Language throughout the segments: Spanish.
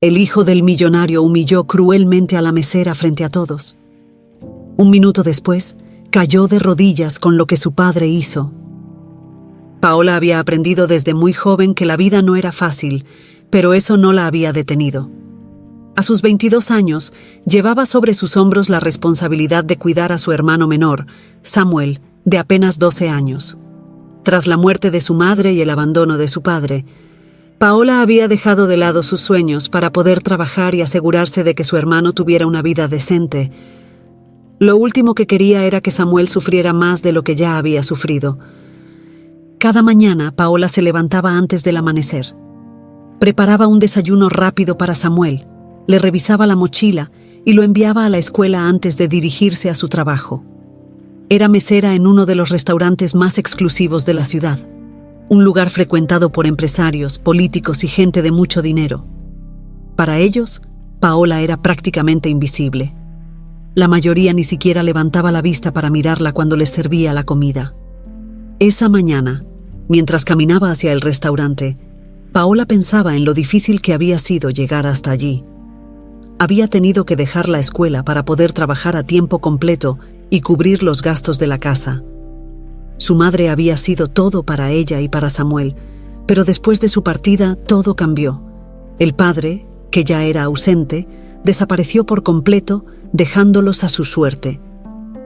El hijo del millonario humilló cruelmente a la mesera frente a todos. Un minuto después, cayó de rodillas con lo que su padre hizo. Paola había aprendido desde muy joven que la vida no era fácil, pero eso no la había detenido. A sus 22 años, llevaba sobre sus hombros la responsabilidad de cuidar a su hermano menor, Samuel, de apenas 12 años. Tras la muerte de su madre y el abandono de su padre, Paola había dejado de lado sus sueños para poder trabajar y asegurarse de que su hermano tuviera una vida decente. Lo último que quería era que Samuel sufriera más de lo que ya había sufrido. Cada mañana, Paola se levantaba antes del amanecer. Preparaba un desayuno rápido para Samuel, le revisaba la mochila y lo enviaba a la escuela antes de dirigirse a su trabajo. Era mesera en uno de los restaurantes más exclusivos de la ciudad, un lugar frecuentado por empresarios, políticos y gente de mucho dinero. Para ellos, Paola era prácticamente invisible. La mayoría ni siquiera levantaba la vista para mirarla cuando les servía la comida. Esa mañana, mientras caminaba hacia el restaurante, Paola pensaba en lo difícil que había sido llegar hasta allí. Había tenido que dejar la escuela para poder trabajar a tiempo completo y cubrir los gastos de la casa. Su madre había sido todo para ella y para Samuel, pero después de su partida todo cambió. El padre, que ya era ausente, desapareció por completo, dejándolos a su suerte.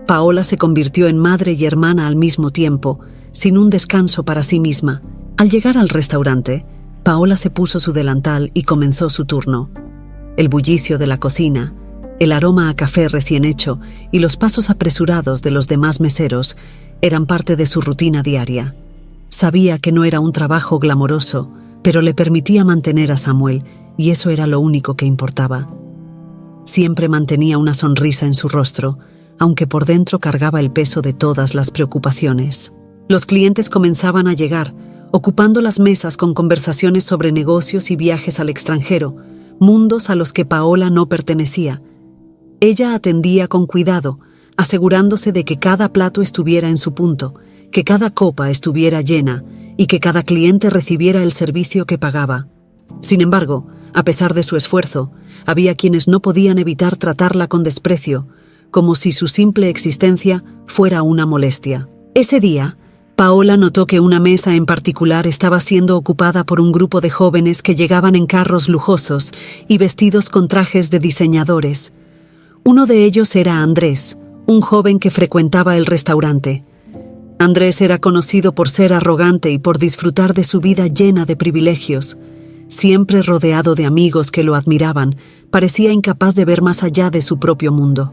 Paola se convirtió en madre y hermana al mismo tiempo, sin un descanso para sí misma. Al llegar al restaurante, Paola se puso su delantal y comenzó su turno. El bullicio de la cocina, el aroma a café recién hecho y los pasos apresurados de los demás meseros eran parte de su rutina diaria. Sabía que no era un trabajo glamoroso, pero le permitía mantener a Samuel, y eso era lo único que importaba. Siempre mantenía una sonrisa en su rostro, aunque por dentro cargaba el peso de todas las preocupaciones. Los clientes comenzaban a llegar, ocupando las mesas con conversaciones sobre negocios y viajes al extranjero, mundos a los que Paola no pertenecía. Ella atendía con cuidado, asegurándose de que cada plato estuviera en su punto, que cada copa estuviera llena y que cada cliente recibiera el servicio que pagaba. Sin embargo, a pesar de su esfuerzo, había quienes no podían evitar tratarla con desprecio, como si su simple existencia fuera una molestia. Ese día, Paola notó que una mesa en particular estaba siendo ocupada por un grupo de jóvenes que llegaban en carros lujosos y vestidos con trajes de diseñadores. Uno de ellos era Andrés, un joven que frecuentaba el restaurante. Andrés era conocido por ser arrogante y por disfrutar de su vida llena de privilegios. Siempre rodeado de amigos que lo admiraban, parecía incapaz de ver más allá de su propio mundo.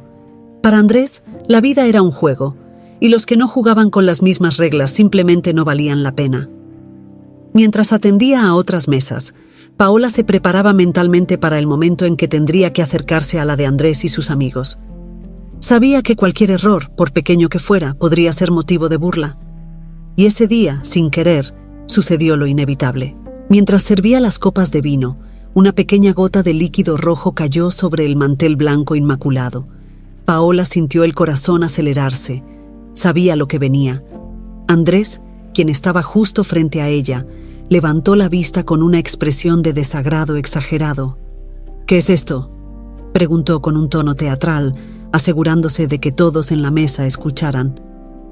Para Andrés, la vida era un juego, y los que no jugaban con las mismas reglas simplemente no valían la pena. Mientras atendía a otras mesas, Paola se preparaba mentalmente para el momento en que tendría que acercarse a la de Andrés y sus amigos. Sabía que cualquier error, por pequeño que fuera, podría ser motivo de burla. Y ese día, sin querer, sucedió lo inevitable. Mientras servía las copas de vino, una pequeña gota de líquido rojo cayó sobre el mantel blanco inmaculado. Paola sintió el corazón acelerarse. Sabía lo que venía. Andrés, quien estaba justo frente a ella, levantó la vista con una expresión de desagrado exagerado. «¿Qué es esto?», preguntó con un tono teatral, asegurándose de que todos en la mesa escucharan.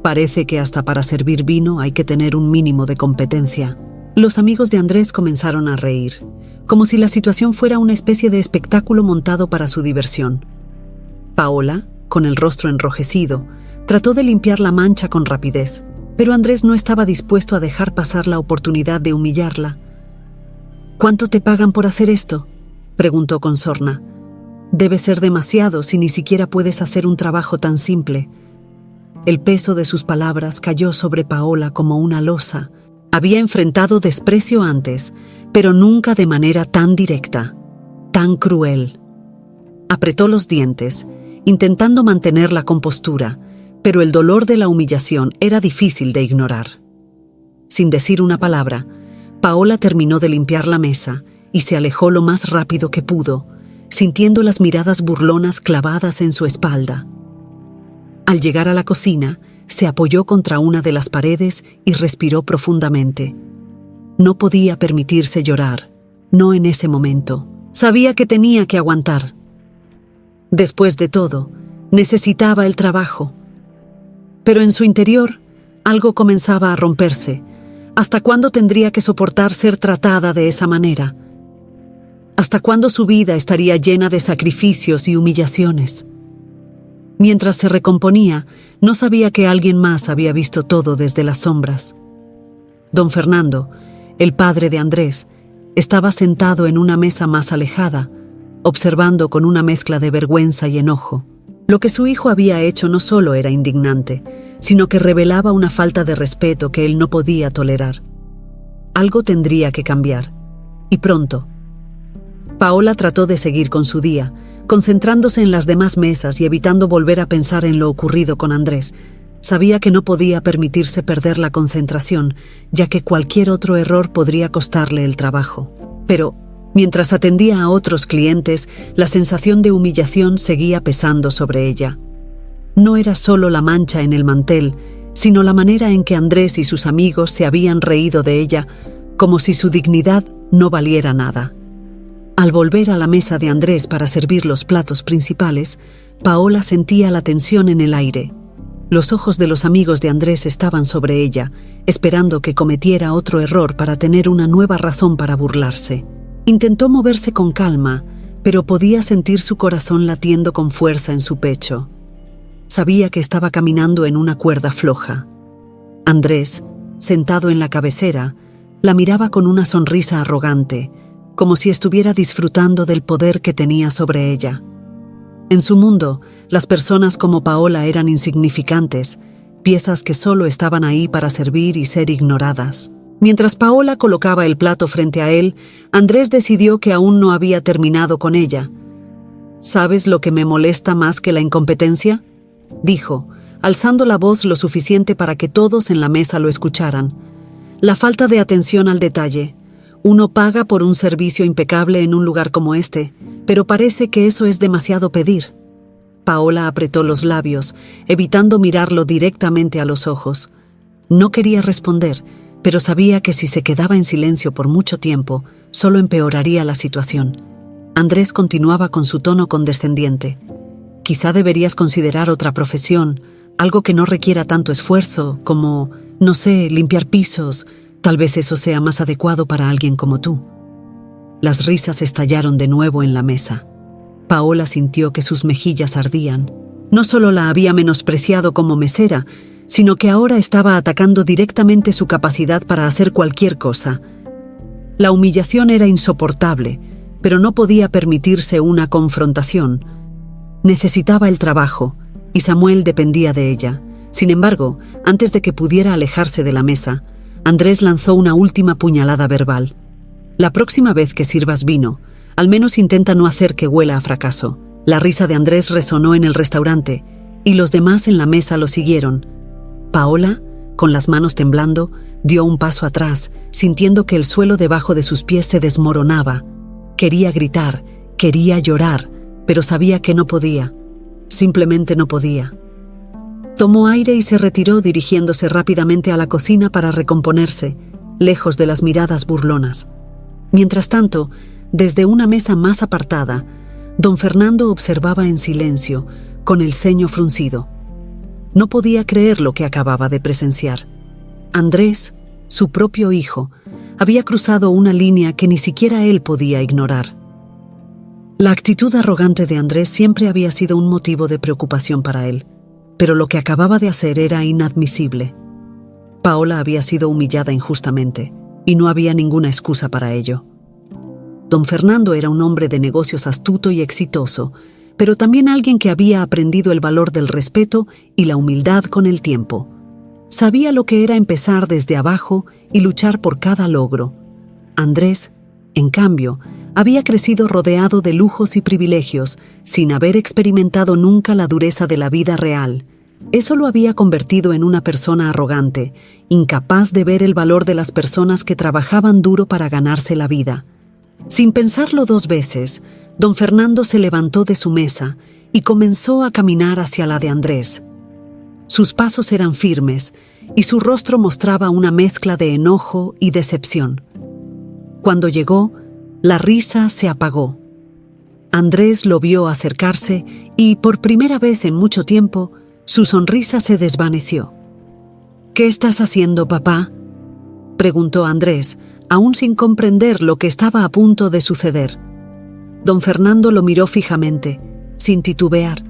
«Parece que hasta para servir vino hay que tener un mínimo de competencia». Los amigos de Andrés comenzaron a reír, como si la situación fuera una especie de espectáculo montado para su diversión. Paola, con el rostro enrojecido, trató de limpiar la mancha con rapidez, pero Andrés no estaba dispuesto a dejar pasar la oportunidad de humillarla. «¿Cuánto te pagan por hacer esto?», preguntó con sorna. «Debe ser demasiado si ni siquiera puedes hacer un trabajo tan simple». El peso de sus palabras cayó sobre Paola como una losa. Había enfrentado desprecio antes, pero nunca de manera tan directa, tan cruel. Apretó los dientes, intentando mantener la compostura, pero el dolor de la humillación era difícil de ignorar. Sin decir una palabra, Paola terminó de limpiar la mesa y se alejó lo más rápido que pudo, sintiendo las miradas burlonas clavadas en su espalda. Al llegar a la cocina, se apoyó contra una de las paredes y respiró profundamente. No podía permitirse llorar, no en ese momento. Sabía que tenía que aguantar. Después de todo, necesitaba el trabajo. Pero en su interior, algo comenzaba a romperse. ¿Hasta cuándo tendría que soportar ser tratada de esa manera? ¿Hasta cuándo su vida estaría llena de sacrificios y humillaciones? Mientras se recomponía, no sabía que alguien más había visto todo desde las sombras. Don Fernando, el padre de Andrés, estaba sentado en una mesa más alejada, observando con una mezcla de vergüenza y enojo. Lo que su hijo había hecho no solo era indignante, sino que revelaba una falta de respeto que él no podía tolerar. Algo tendría que cambiar, y pronto. Paola trató de seguir con su día, concentrándose en las demás mesas y evitando volver a pensar en lo ocurrido con Andrés. Sabía que no podía permitirse perder la concentración, ya que cualquier otro error podría costarle el trabajo. Pero, mientras atendía a otros clientes, la sensación de humillación seguía pesando sobre ella. No era solo la mancha en el mantel, sino la manera en que Andrés y sus amigos se habían reído de ella, como si su dignidad no valiera nada. Al volver a la mesa de Andrés para servir los platos principales, Paola sentía la tensión en el aire. Los ojos de los amigos de Andrés estaban sobre ella, esperando que cometiera otro error para tener una nueva razón para burlarse. Intentó moverse con calma, pero podía sentir su corazón latiendo con fuerza en su pecho. Sabía que estaba caminando en una cuerda floja. Andrés, sentado en la cabecera, la miraba con una sonrisa arrogante, como si estuviera disfrutando del poder que tenía sobre ella. En su mundo, las personas como Paola eran insignificantes, piezas que solo estaban ahí para servir y ser ignoradas. Mientras Paola colocaba el plato frente a él, Andrés decidió que aún no había terminado con ella. ¿Sabes lo que me molesta más que la incompetencia?, dijo, alzando la voz lo suficiente para que todos en la mesa lo escucharan. La falta de atención al detalle. Uno paga por un servicio impecable en un lugar como este, pero parece que eso es demasiado pedir. Paola apretó los labios, evitando mirarlo directamente a los ojos. No quería responder, pero sabía que si se quedaba en silencio por mucho tiempo, solo empeoraría la situación. Andrés continuaba con su tono condescendiente. Quizá deberías considerar otra profesión, algo que no requiera tanto esfuerzo, como, no sé, limpiar pisos. Tal vez eso sea más adecuado para alguien como tú. Las risas estallaron de nuevo en la mesa. Paola sintió que sus mejillas ardían. No solo la había menospreciado como mesera, sino que ahora estaba atacando directamente su capacidad para hacer cualquier cosa. La humillación era insoportable, pero no podía permitirse una confrontación. Necesitaba el trabajo, y Samuel dependía de ella. Sin embargo, antes de que pudiera alejarse de la mesa, Andrés lanzó una última puñalada verbal. La próxima vez que sirvas vino, al menos intenta no hacer que huela a fracaso. La risa de Andrés resonó en el restaurante, y los demás en la mesa lo siguieron. Paola, con las manos temblando, dio un paso atrás, sintiendo que el suelo debajo de sus pies se desmoronaba. Quería gritar, quería llorar, pero sabía que no podía. Simplemente no podía. Tomó aire y se retiró, dirigiéndose rápidamente a la cocina para recomponerse, lejos de las miradas burlonas. Mientras tanto, desde una mesa más apartada, don Fernando observaba en silencio, con el ceño fruncido. No podía creer lo que acababa de presenciar. Andrés, su propio hijo, había cruzado una línea que ni siquiera él podía ignorar. La actitud arrogante de Andrés siempre había sido un motivo de preocupación para él, pero lo que acababa de hacer era inadmisible. Paola había sido humillada injustamente, y no había ninguna excusa para ello. Don Fernando era un hombre de negocios astuto y exitoso, pero también alguien que había aprendido el valor del respeto y la humildad con el tiempo. Sabía lo que era empezar desde abajo y luchar por cada logro. Andrés, en cambio, había crecido rodeado de lujos y privilegios, sin haber experimentado nunca la dureza de la vida real. Eso lo había convertido en una persona arrogante, incapaz de ver el valor de las personas que trabajaban duro para ganarse la vida. Sin pensarlo dos veces, don Fernando se levantó de su mesa y comenzó a caminar hacia la de Andrés. Sus pasos eran firmes y su rostro mostraba una mezcla de enojo y decepción. Cuando llegó, la risa se apagó. Andrés lo vio acercarse y, por primera vez en mucho tiempo, su sonrisa se desvaneció. «¿Qué estás haciendo, papá?», preguntó Andrés, aún sin comprender lo que estaba a punto de suceder. Don Fernando lo miró fijamente, sin titubear.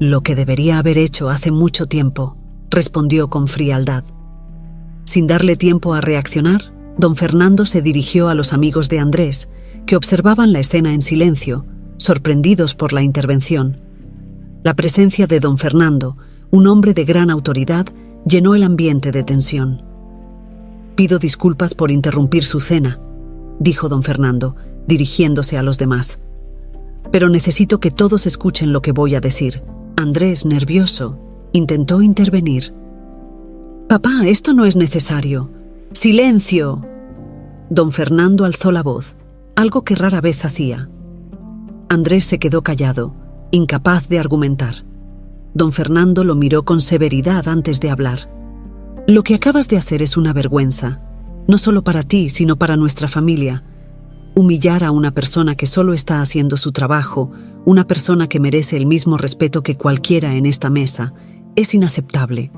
«Lo que debería haber hecho hace mucho tiempo», respondió con frialdad. Sin darle tiempo a reaccionar, don Fernando se dirigió a los amigos de Andrés, que observaban la escena en silencio, sorprendidos por la intervención. La presencia de don Fernando, un hombre de gran autoridad, llenó el ambiente de tensión. «Pido disculpas por interrumpir su cena», dijo don Fernando, dirigiéndose a los demás. «Pero necesito que todos escuchen lo que voy a decir». Andrés, nervioso, intentó intervenir. «Papá, esto no es necesario». «¡Silencio!». Don Fernando alzó la voz, algo que rara vez hacía. Andrés se quedó callado, incapaz de argumentar. Don Fernando lo miró con severidad antes de hablar. «Lo que acabas de hacer es una vergüenza, no solo para ti, sino para nuestra familia. Humillar a una persona que solo está haciendo su trabajo, una persona que merece el mismo respeto que cualquiera en esta mesa, es inaceptable.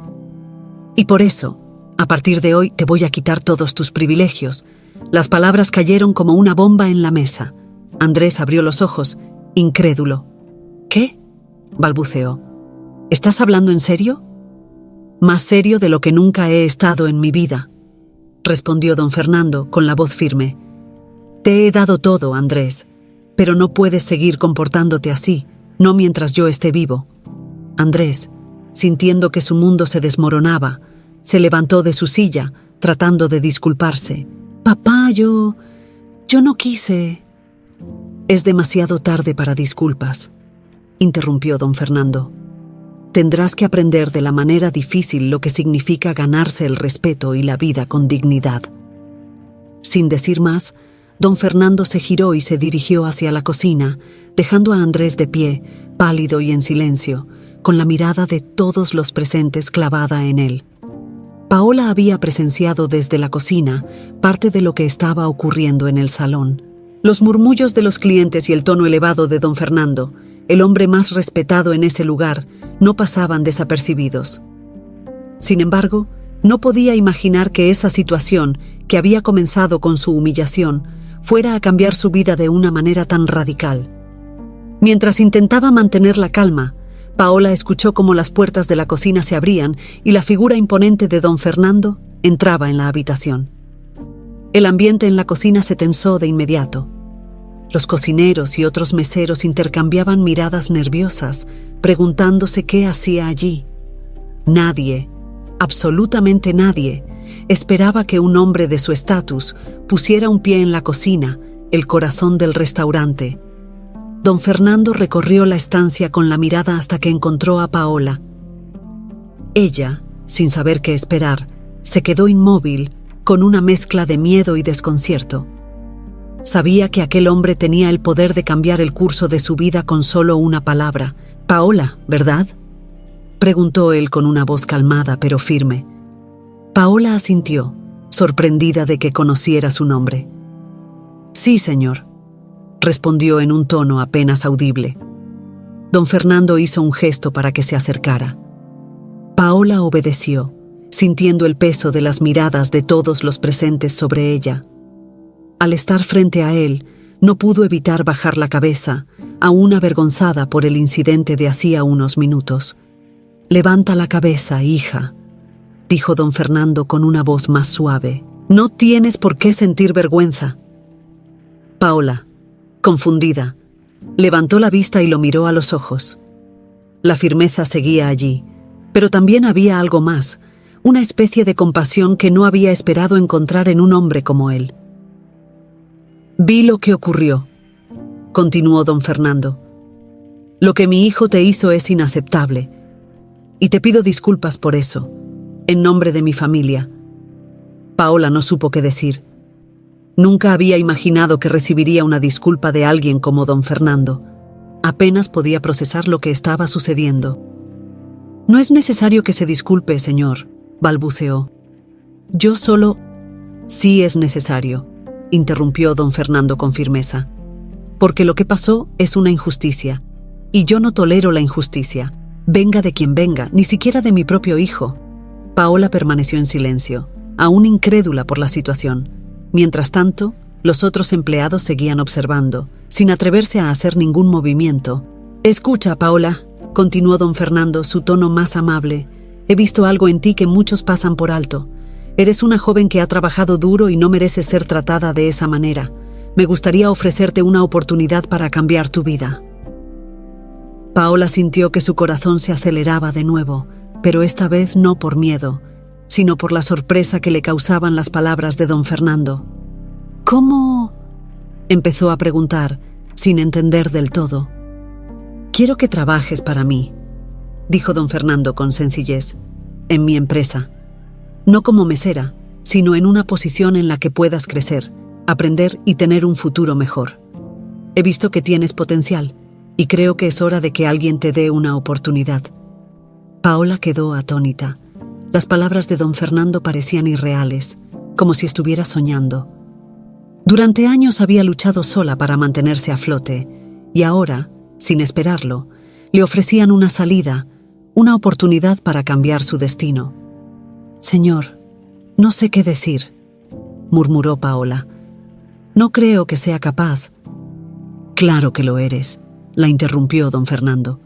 Y por eso, a partir de hoy te voy a quitar todos tus privilegios». Las palabras cayeron como una bomba en la mesa. Andrés abrió los ojos, incrédulo. «¿Qué?», balbuceó. «¿Estás hablando en serio?». «Más serio de lo que nunca he estado en mi vida», respondió don Fernando con la voz firme. «Te he dado todo, Andrés, pero no puedes seguir comportándote así, no mientras yo esté vivo». Andrés, sintiendo que su mundo se desmoronaba, se levantó de su silla, tratando de disculparse. «Papá, yo no quise». «Es demasiado tarde para disculpas», interrumpió don Fernando. «Tendrás que aprender de la manera difícil lo que significa ganarse el respeto y la vida con dignidad». Sin decir más, don Fernando se giró y se dirigió hacia la cocina, dejando a Andrés de pie, pálido y en silencio, con la mirada de todos los presentes clavada en él. Paola había presenciado desde la cocina parte de lo que estaba ocurriendo en el salón. Los murmullos de los clientes y el tono elevado de don Fernando, el hombre más respetado en ese lugar, no pasaban desapercibidos. Sin embargo, no podía imaginar que esa situación, que había comenzado con su humillación, fuera a cambiar su vida de una manera tan radical. Mientras intentaba mantener la calma, Paola escuchó cómo las puertas de la cocina se abrían y la figura imponente de don Fernando entraba en la habitación. El ambiente en la cocina se tensó de inmediato. Los cocineros y otros meseros intercambiaban miradas nerviosas, preguntándose qué hacía allí. Nadie, absolutamente nadie, esperaba que un hombre de su estatus pusiera un pie en la cocina, el corazón del restaurante. Don Fernando recorrió la estancia con la mirada hasta que encontró a Paola. Ella, sin saber qué esperar, se quedó inmóvil, con una mezcla de miedo y desconcierto. Sabía que aquel hombre tenía el poder de cambiar el curso de su vida con solo una palabra. «Paola, ¿verdad?», preguntó él con una voz calmada pero firme. Paola asintió, sorprendida de que conociera su nombre. «Sí, señor», respondió en un tono apenas audible. Don Fernando hizo un gesto para que se acercara. Paola obedeció, sintiendo el peso de las miradas de todos los presentes sobre ella. Al estar frente a él, no pudo evitar bajar la cabeza, aún avergonzada por el incidente de hacía unos minutos. «Levanta la cabeza, hija», dijo don Fernando con una voz más suave. «No tienes por qué sentir vergüenza». Paola, confundida, levantó la vista y lo miró a los ojos. La firmeza seguía allí, pero también había algo más, una especie de compasión que no había esperado encontrar en un hombre como él. «Vi lo que ocurrió», continuó don Fernando. «Lo que mi hijo te hizo es inaceptable, y te pido disculpas por eso, en nombre de mi familia». Paola no supo qué decir. Nunca había imaginado que recibiría una disculpa de alguien como don Fernando. Apenas podía procesar lo que estaba sucediendo. «No es necesario que se disculpe, señor», balbuceó. «Yo solo...». «Sí es necesario», interrumpió don Fernando con firmeza. porque lo que pasó es una injusticia, y yo no tolero la injusticia, venga de quien venga, ni siquiera de mi propio hijo. Paola permaneció en silencio, aún incrédula por la situación. Mientras tanto, los otros empleados seguían observando, sin atreverse a hacer ningún movimiento. «Escucha, Paola», continuó don Fernando, su tono más amable. «He visto algo en ti que muchos pasan por alto. Eres una joven que ha trabajado duro y no mereces ser tratada de esa manera. Me gustaría ofrecerte una oportunidad para cambiar tu vida». Paola sintió que su corazón se aceleraba de nuevo, pero esta vez no por miedo, sino por la sorpresa que le causaban las palabras de don Fernando. «¿Cómo?», empezó a preguntar, sin entender del todo. «Quiero que trabajes para mí», dijo don Fernando con sencillez, «en mi empresa. No como mesera, sino en una posición en la que puedas crecer, aprender y tener un futuro mejor. He visto que tienes potencial, y creo que es hora de que alguien te dé una oportunidad». Paola quedó atónita. Las palabras de don Fernando parecían irreales, como si estuviera soñando. Durante años había luchado sola para mantenerse a flote, y ahora, sin esperarlo, le ofrecían una salida, una oportunidad para cambiar su destino. «Señor, no sé qué decir», murmuró Paola. «No creo que sea capaz». «Claro que lo eres», la interrumpió don Fernando.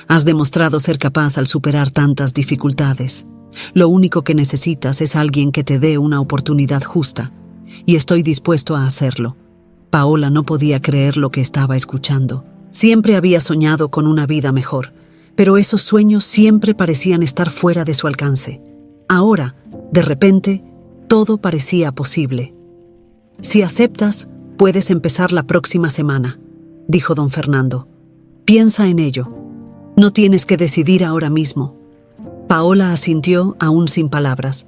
«Has demostrado ser capaz al superar tantas dificultades. Lo único que necesitas es alguien que te dé una oportunidad justa, y estoy dispuesto a hacerlo». Paola no podía creer lo que estaba escuchando. Siempre había soñado con una vida mejor, pero esos sueños siempre parecían estar fuera de su alcance. Ahora, de repente, todo parecía posible. «Si aceptas, puedes empezar la próxima semana», dijo don Fernando. «Piensa en ello. No tienes que decidir ahora mismo». Paola asintió, aún sin palabras.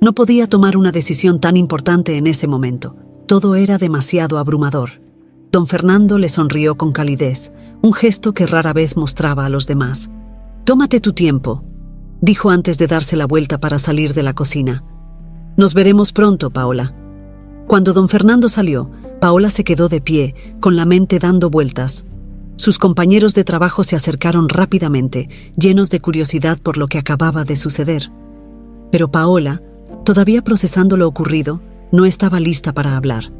No podía tomar una decisión tan importante en ese momento. Todo era demasiado abrumador. Don Fernando le sonrió con calidez, un gesto que rara vez mostraba a los demás. «Tómate tu tiempo», dijo antes de darse la vuelta para salir de la cocina. «Nos veremos pronto, Paola». Cuando don Fernando salió, Paola se quedó de pie, con la mente dando vueltas. Sus compañeros de trabajo se acercaron rápidamente, llenos de curiosidad por lo que acababa de suceder. Pero Paola, todavía procesando lo ocurrido, no estaba lista para hablar.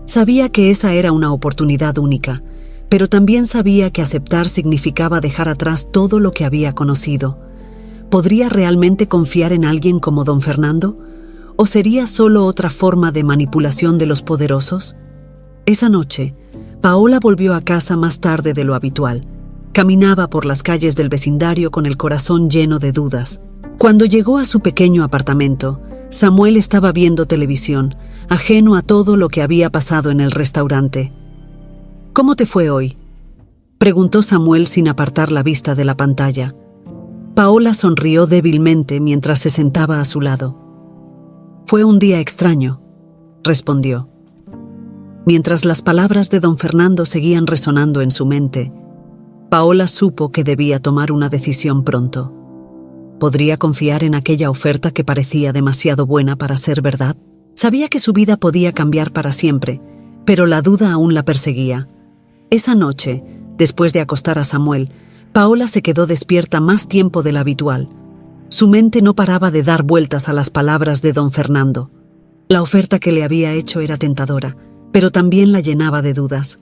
Sabía que esa era una oportunidad única, pero también sabía que aceptar significaba dejar atrás todo lo que había conocido. ¿Podría realmente confiar en alguien como don Fernando? ¿O sería solo otra forma de manipulación de los poderosos? Esa noche, Paola volvió a casa más tarde de lo habitual. Caminaba por las calles del vecindario con el corazón lleno de dudas. Cuando llegó a su pequeño apartamento, Samuel estaba viendo televisión, ajeno a todo lo que había pasado en el restaurante. «¿Cómo te fue hoy?», preguntó Samuel sin apartar la vista de la pantalla. Paola sonrió débilmente mientras se sentaba a su lado. «Fue un día extraño», respondió. Mientras las palabras de don Fernando seguían resonando en su mente, Paola supo que debía tomar una decisión pronto. ¿Podría confiar en aquella oferta que parecía demasiado buena para ser verdad? Sabía que su vida podía cambiar para siempre, pero la duda aún la perseguía. Esa noche, después de acostar a Samuel, Paola se quedó despierta más tiempo del habitual. Su mente no paraba de dar vueltas a las palabras de don Fernando. La oferta que le había hecho era tentadora, pero también la llenaba de dudas.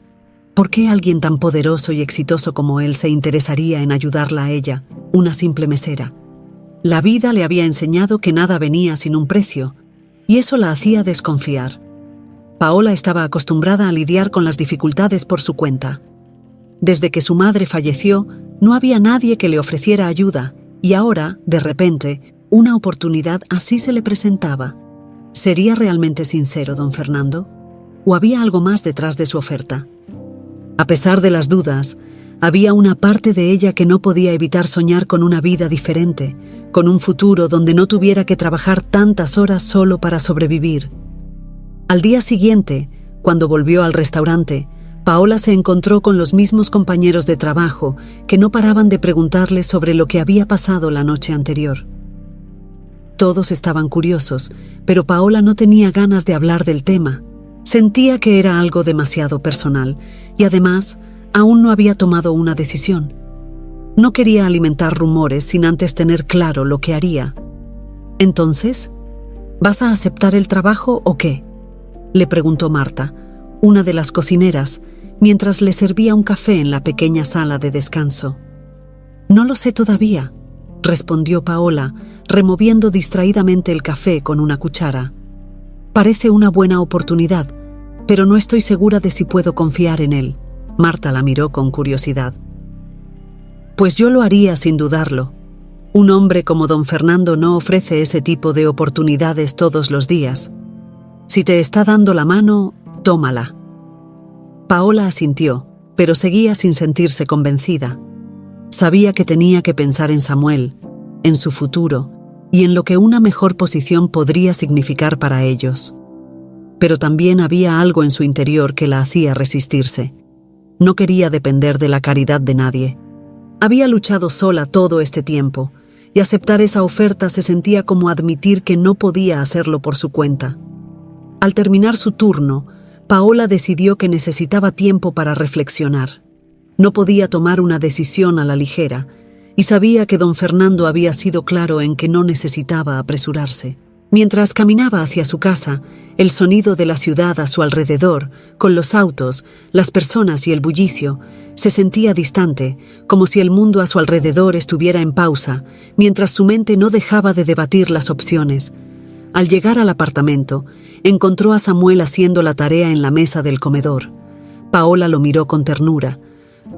¿Por qué alguien tan poderoso y exitoso como él se interesaría en ayudarla a ella, una simple mesera? La vida le había enseñado que nada venía sin un precio, y eso la hacía desconfiar. Paola estaba acostumbrada a lidiar con las dificultades por su cuenta. Desde que su madre falleció, no había nadie que le ofreciera ayuda, y ahora, de repente, una oportunidad así se le presentaba. ¿Sería realmente sincero don Fernando? ¿O había algo más detrás de su oferta? A pesar de las dudas, había una parte de ella que no podía evitar soñar con una vida diferente, con un futuro donde no tuviera que trabajar tantas horas solo para sobrevivir. Al día siguiente, cuando volvió al restaurante, Paola se encontró con los mismos compañeros de trabajo que no paraban de preguntarle sobre lo que había pasado la noche anterior. Todos estaban curiosos, pero Paola no tenía ganas de hablar del tema. Sentía que era algo demasiado personal y además aún no había tomado una decisión. No quería alimentar rumores sin antes tener claro lo que haría. Entonces, ¿vas a aceptar el trabajo o qué?, le preguntó Marta, una de las cocineras, mientras le servía un café en la pequeña sala de descanso. No lo sé todavía, respondió Paola, removiendo distraídamente el café con una cuchara. Parece una buena oportunidad, pero no estoy segura de si puedo confiar en él. Marta la miró con curiosidad. Pues yo lo haría sin dudarlo. Un hombre como don Fernando no ofrece ese tipo de oportunidades todos los días. Si te está dando la mano, tómala. Paola asintió, pero seguía sin sentirse convencida. Sabía que tenía que pensar en Samuel, en su futuro y en lo que una mejor posición podría significar para ellos. Pero también había algo en su interior que la hacía resistirse. No quería depender de la caridad de nadie. Había luchado sola todo este tiempo, y aceptar esa oferta se sentía como admitir que no podía hacerlo por su cuenta. Al terminar su turno, Paola decidió que necesitaba tiempo para reflexionar. No podía tomar una decisión a la ligera, y sabía que don Fernando había sido claro en que no necesitaba apresurarse. Mientras caminaba hacia su casa, el sonido de la ciudad a su alrededor, con los autos, las personas y el bullicio, se sentía distante, como si el mundo a su alrededor estuviera en pausa, mientras su mente no dejaba de debatir las opciones. Al llegar al apartamento, encontró a Samuel haciendo la tarea en la mesa del comedor. Paola lo miró con ternura.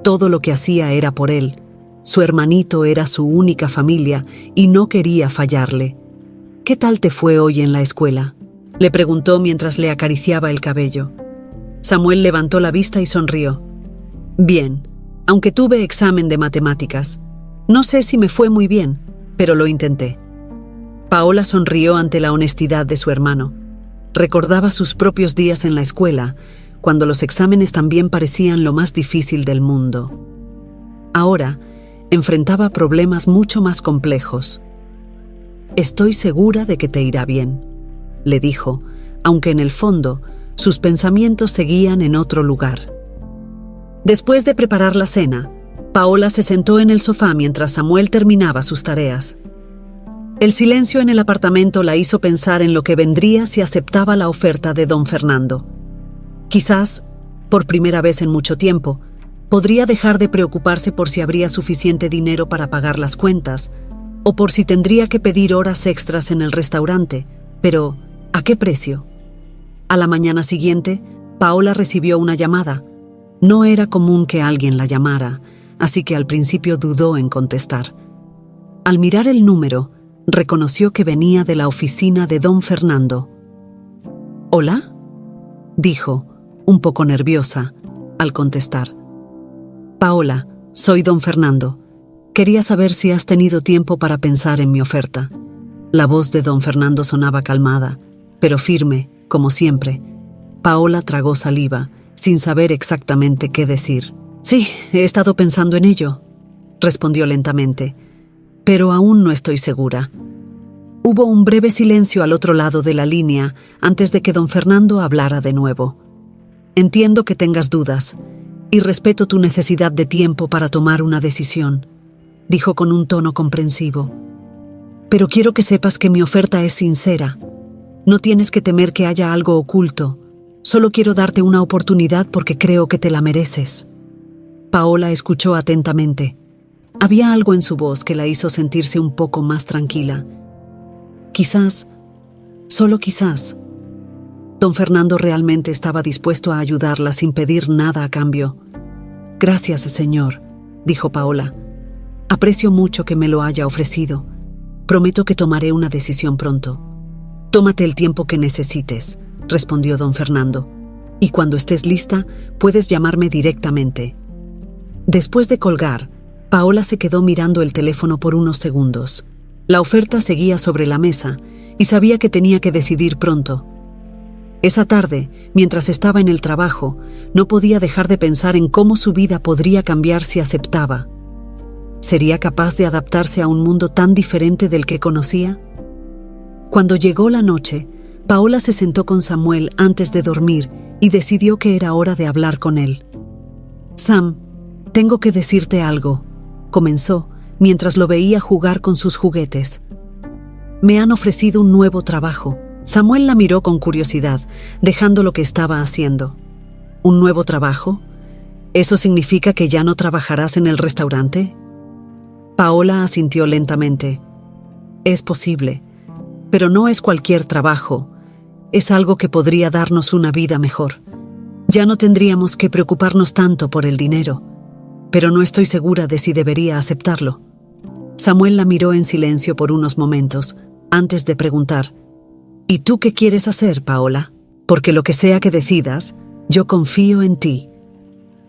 Todo lo que hacía era por él. Su hermanito era su única familia y no quería fallarle. «¿Qué tal te fue hoy en la escuela?», le preguntó mientras le acariciaba el cabello. Samuel levantó la vista y sonrió. «Bien, aunque tuve examen de matemáticas. No sé si me fue muy bien, pero lo intenté». Paola sonrió ante la honestidad de su hermano. Recordaba sus propios días en la escuela, cuando los exámenes también parecían lo más difícil del mundo. Ahora, enfrentaba problemas mucho más complejos. «Estoy segura de que te irá bien», le dijo, aunque en el fondo sus pensamientos seguían en otro lugar. Después de preparar la cena, Paola se sentó en el sofá mientras Samuel terminaba sus tareas. El silencio en el apartamento la hizo pensar en lo que vendría si aceptaba la oferta de don Fernando. Quizás, por primera vez en mucho tiempo, podría dejar de preocuparse por si habría suficiente dinero para pagar las cuentas, o por si tendría que pedir horas extras en el restaurante, pero ¿a qué precio? A la mañana siguiente, Paola recibió una llamada. No era común que alguien la llamara, así que al principio dudó en contestar. Al mirar el número, reconoció que venía de la oficina de don Fernando. «¿Hola?», dijo, un poco nerviosa, al contestar. «Paola, soy don Fernando. Quería saber si has tenido tiempo para pensar en mi oferta». La voz de don Fernando sonaba calmada, pero firme, como siempre. Paola tragó saliva, sin saber exactamente qué decir. «Sí, he estado pensando en ello», respondió lentamente, «pero aún no estoy segura». Hubo un breve silencio al otro lado de la línea antes de que don Fernando hablara de nuevo. «Entiendo que tengas dudas y respeto tu necesidad de tiempo para tomar una decisión», dijo con un tono comprensivo. «Pero quiero que sepas que mi oferta es sincera. No tienes que temer que haya algo oculto. Solo quiero darte una oportunidad porque creo que te la mereces». Paola escuchó atentamente. Había algo en su voz que la hizo sentirse un poco más tranquila. Quizás, solo quizás, don Fernando realmente estaba dispuesto a ayudarla sin pedir nada a cambio. «Gracias, señor», dijo Paola. «Aprecio mucho que me lo haya ofrecido. Prometo que tomaré una decisión pronto». «Tómate el tiempo que necesites», respondió don Fernando. «Y cuando estés lista, puedes llamarme directamente». Después de colgar, Paola se quedó mirando el teléfono por unos segundos. La oferta seguía sobre la mesa y sabía que tenía que decidir pronto. Esa tarde, mientras estaba en el trabajo, no podía dejar de pensar en cómo su vida podría cambiar si aceptaba. ¿Sería capaz de adaptarse a un mundo tan diferente del que conocía? Cuando llegó la noche, Paola se sentó con Samuel antes de dormir y decidió que era hora de hablar con él. «Sam, tengo que decirte algo», comenzó, mientras lo veía jugar con sus juguetes. «Me han ofrecido un nuevo trabajo». Samuel la miró con curiosidad, dejando lo que estaba haciendo. «¿Un nuevo trabajo? ¿Eso significa que ya no trabajarás en el restaurante?» Paola asintió lentamente. «Es posible, pero no es cualquier trabajo. Es algo que podría darnos una vida mejor. Ya no tendríamos que preocuparnos tanto por el dinero, pero no estoy segura de si debería aceptarlo». Samuel la miró en silencio por unos momentos, antes de preguntar: «¿Y tú qué quieres hacer, Paola? Porque lo que sea que decidas, yo confío en ti».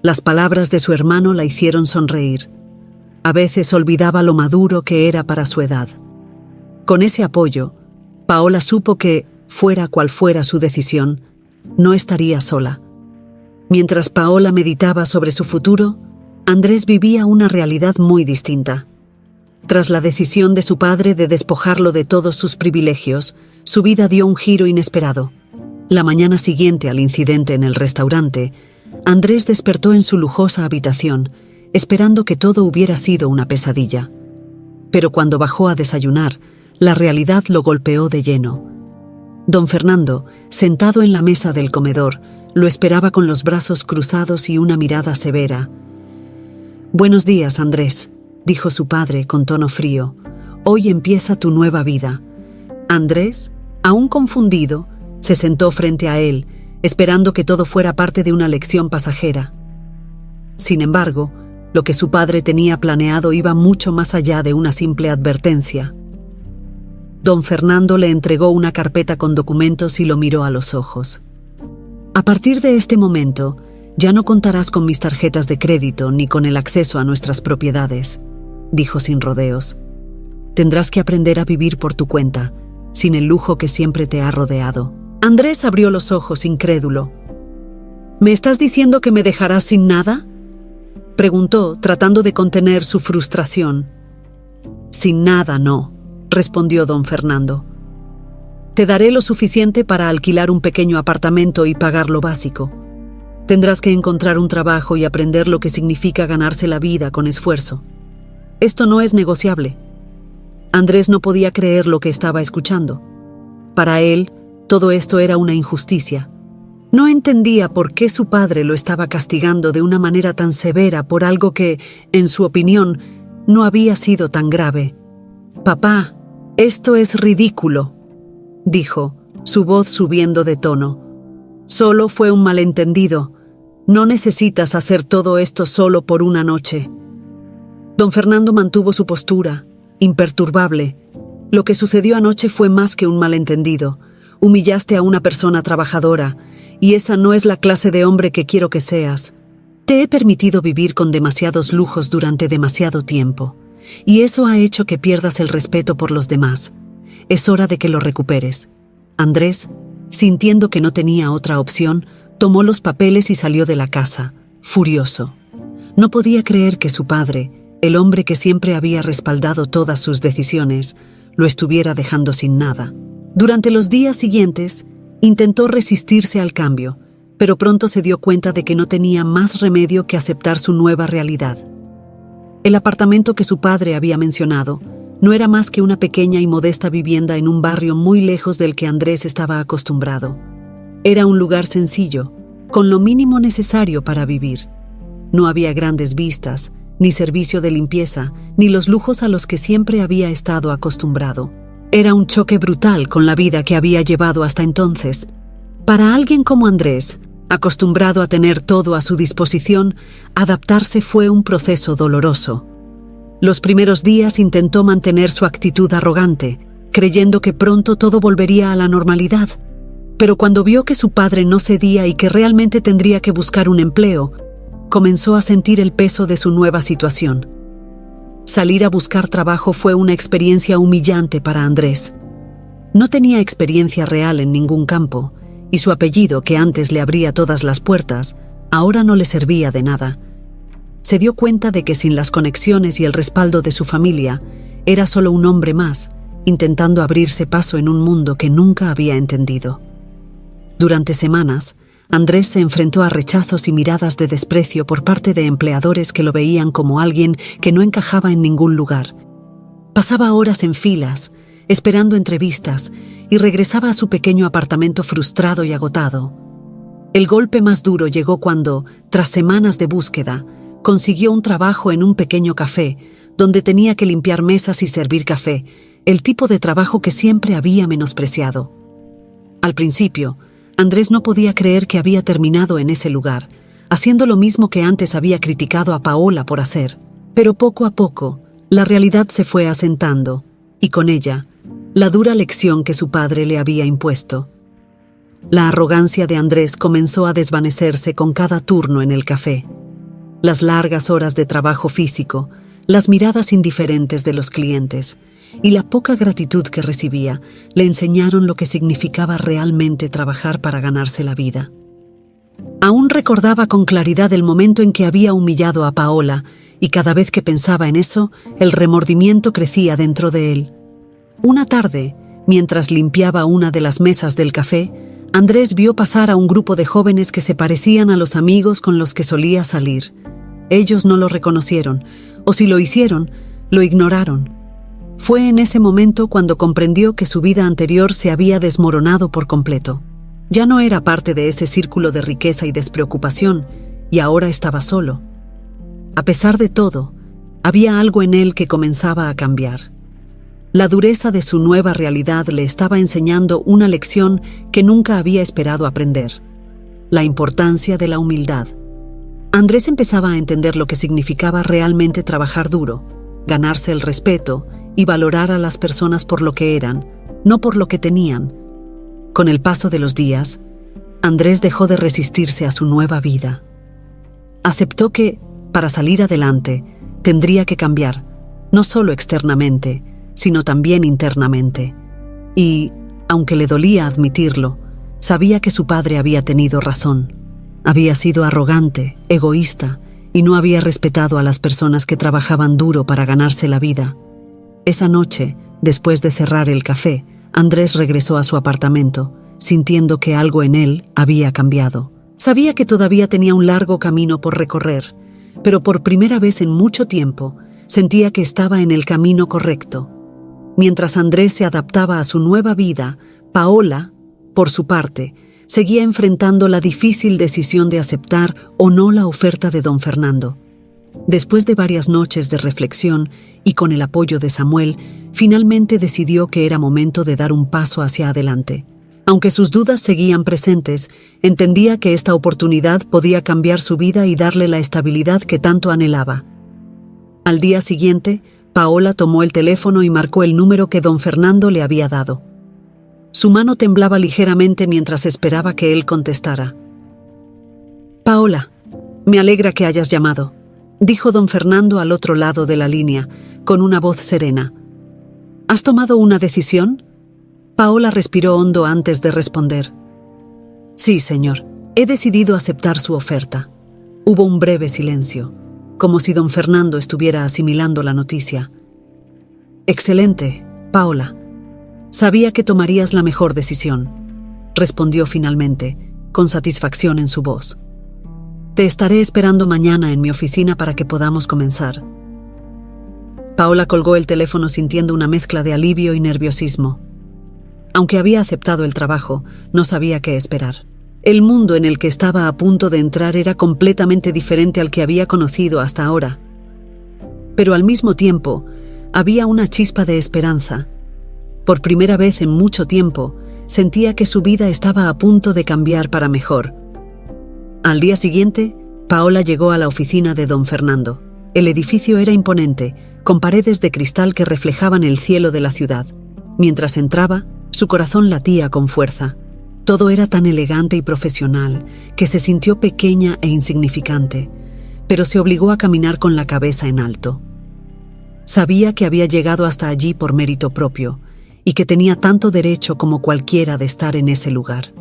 Las palabras de su hermano la hicieron sonreír. A veces olvidaba lo maduro que era para su edad. Con ese apoyo, Paola supo que, fuera cual fuera su decisión, no estaría sola. Mientras Paola meditaba sobre su futuro, Andrés vivía una realidad muy distinta. Tras la decisión de su padre de despojarlo de todos sus privilegios, su vida dio un giro inesperado. La mañana siguiente al incidente en el restaurante, Andrés despertó en su lujosa habitación, esperando que todo hubiera sido una pesadilla. Pero cuando bajó a desayunar, la realidad lo golpeó de lleno. Don Fernando, sentado en la mesa del comedor, lo esperaba con los brazos cruzados y una mirada severa. «Buenos días, Andrés», dijo su padre con tono frío. «Hoy empieza tu nueva vida». Andrés, aún confundido, se sentó frente a él, esperando que todo fuera parte de una lección pasajera. Sin embargo, lo que su padre tenía planeado iba mucho más allá de una simple advertencia. Don Fernando le entregó una carpeta con documentos y lo miró a los ojos. «A partir de este momento, ya no contarás con mis tarjetas de crédito ni con el acceso a nuestras propiedades», dijo sin rodeos. «Tendrás que aprender a vivir por tu cuenta, sin el lujo que siempre te ha rodeado». Andrés abrió los ojos incrédulo. «¿Me estás diciendo que me dejarás sin nada?», preguntó, tratando de contener su frustración. «Sin nada, no», respondió don Fernando. «Te daré lo suficiente para alquilar un pequeño apartamento y pagar lo básico. Tendrás que encontrar un trabajo y aprender lo que significa ganarse la vida con esfuerzo. Esto no es negociable». Andrés no podía creer lo que estaba escuchando. Para él, todo esto era una injusticia. No entendía por qué su padre lo estaba castigando de una manera tan severa por algo que, en su opinión, no había sido tan grave. «Papá, esto es ridículo», dijo, su voz subiendo de tono. «Solo fue un malentendido. No necesitas hacer todo esto solo por una noche». Don Fernando mantuvo su postura, imperturbable. «Lo que sucedió anoche fue más que un malentendido. Humillaste a una persona trabajadora, y esa no es la clase de hombre que quiero que seas. Te he permitido vivir con demasiados lujos durante demasiado tiempo, y eso ha hecho que pierdas el respeto por los demás. Es hora de que lo recuperes». Andrés, sintiendo que no tenía otra opción, tomó los papeles y salió de la casa, furioso. No podía creer que su padre, el hombre que siempre había respaldado todas sus decisiones, lo estuviera dejando sin nada. Durante los días siguientes, intentó resistirse al cambio, pero pronto se dio cuenta de que no tenía más remedio que aceptar su nueva realidad. El apartamento que su padre había mencionado no era más que una pequeña y modesta vivienda en un barrio muy lejos del que Andrés estaba acostumbrado. Era un lugar sencillo, con lo mínimo necesario para vivir. No había grandes vistas, ni servicio de limpieza, ni los lujos a los que siempre había estado acostumbrado. Era un choque brutal con la vida que había llevado hasta entonces. Para alguien como Andrés, acostumbrado a tener todo a su disposición, adaptarse fue un proceso doloroso. Los primeros días intentó mantener su actitud arrogante, creyendo que pronto todo volvería a la normalidad. Pero cuando vio que su padre no cedía y que realmente tendría que buscar un empleo, comenzó a sentir el peso de su nueva situación. Salir a buscar trabajo fue una experiencia humillante para Andrés. No tenía experiencia real en ningún campo, y su apellido, que antes le abría todas las puertas, ahora no le servía de nada. Se dio cuenta de que sin las conexiones y el respaldo de su familia, era solo un hombre más, intentando abrirse paso en un mundo que nunca había entendido. Durante semanas, Andrés se enfrentó a rechazos y miradas de desprecio por parte de empleadores que lo veían como alguien que no encajaba en ningún lugar. Pasaba horas en filas, esperando entrevistas, y regresaba a su pequeño apartamento frustrado y agotado. El golpe más duro llegó cuando, tras semanas de búsqueda, consiguió un trabajo en un pequeño café, donde tenía que limpiar mesas y servir café, el tipo de trabajo que siempre había menospreciado. Al principio, Andrés no podía creer que había terminado en ese lugar, haciendo lo mismo que antes había criticado a Paola por hacer. Pero poco a poco, la realidad se fue asentando, y con ella, la dura lección que su padre le había impuesto. La arrogancia de Andrés comenzó a desvanecerse con cada turno en el café. Las largas horas de trabajo físico, las miradas indiferentes de los clientes y la poca gratitud que recibía le enseñaron lo que significaba realmente trabajar para ganarse la vida. Aún recordaba con claridad el momento en que había humillado a Paola, y cada vez que pensaba en eso, el remordimiento crecía dentro de él. Una tarde, mientras limpiaba una de las mesas del café, Andrés vio pasar a un grupo de jóvenes que se parecían a los amigos con los que solía salir. Ellos no lo reconocieron, o si lo hicieron, lo ignoraron. Fue en ese momento cuando comprendió que su vida anterior se había desmoronado por completo. Ya no era parte de ese círculo de riqueza y despreocupación, y ahora estaba solo. A pesar de todo, había algo en él que comenzaba a cambiar. La dureza de su nueva realidad le estaba enseñando una lección que nunca había esperado aprender: la importancia de la humildad. Andrés empezaba a entender lo que significaba realmente trabajar duro, ganarse el respeto y valorar a las personas por lo que eran, no por lo que tenían. Con el paso de los días, Andrés dejó de resistirse a su nueva vida. Aceptó que, para salir adelante, tendría que cambiar, no solo externamente, sino también internamente. Y, aunque le dolía admitirlo, sabía que su padre había tenido razón. Había sido arrogante, egoísta, y no había respetado a las personas que trabajaban duro para ganarse la vida. Esa noche, después de cerrar el café, Andrés regresó a su apartamento, sintiendo que algo en él había cambiado. Sabía que todavía tenía un largo camino por recorrer, pero por primera vez en mucho tiempo sentía que estaba en el camino correcto. Mientras Andrés se adaptaba a su nueva vida, Paola, por su parte, seguía enfrentando la difícil decisión de aceptar o no la oferta de don Fernando. Después de varias noches de reflexión y con el apoyo de Samuel, finalmente decidió que era momento de dar un paso hacia adelante. Aunque sus dudas seguían presentes, entendía que esta oportunidad podía cambiar su vida y darle la estabilidad que tanto anhelaba. Al día siguiente, Paola tomó el teléfono y marcó el número que don Fernando le había dado. Su mano temblaba ligeramente mientras esperaba que él contestara. «Paola, me alegra que hayas llamado», dijo don Fernando al otro lado de la línea, con una voz serena. «¿Has tomado una decisión?». Paola respiró hondo antes de responder. «Sí, señor, he decidido aceptar su oferta». Hubo un breve silencio, como si don Fernando estuviera asimilando la noticia. «Excelente, Paola. Sabía que tomarías la mejor decisión», respondió finalmente, con satisfacción en su voz. «Te estaré esperando mañana en mi oficina para que podamos comenzar». Paola colgó el teléfono sintiendo una mezcla de alivio y nerviosismo. Aunque había aceptado el trabajo, no sabía qué esperar. El mundo en el que estaba a punto de entrar era completamente diferente al que había conocido hasta ahora. Pero al mismo tiempo, había una chispa de esperanza. Por primera vez en mucho tiempo, sentía que su vida estaba a punto de cambiar para mejor. Al día siguiente, Paola llegó a la oficina de don Fernando. El edificio era imponente, con paredes de cristal que reflejaban el cielo de la ciudad. Mientras entraba, su corazón latía con fuerza. Todo era tan elegante y profesional que se sintió pequeña e insignificante, pero se obligó a caminar con la cabeza en alto. Sabía que había llegado hasta allí por mérito propio y que tenía tanto derecho como cualquiera de estar en ese lugar.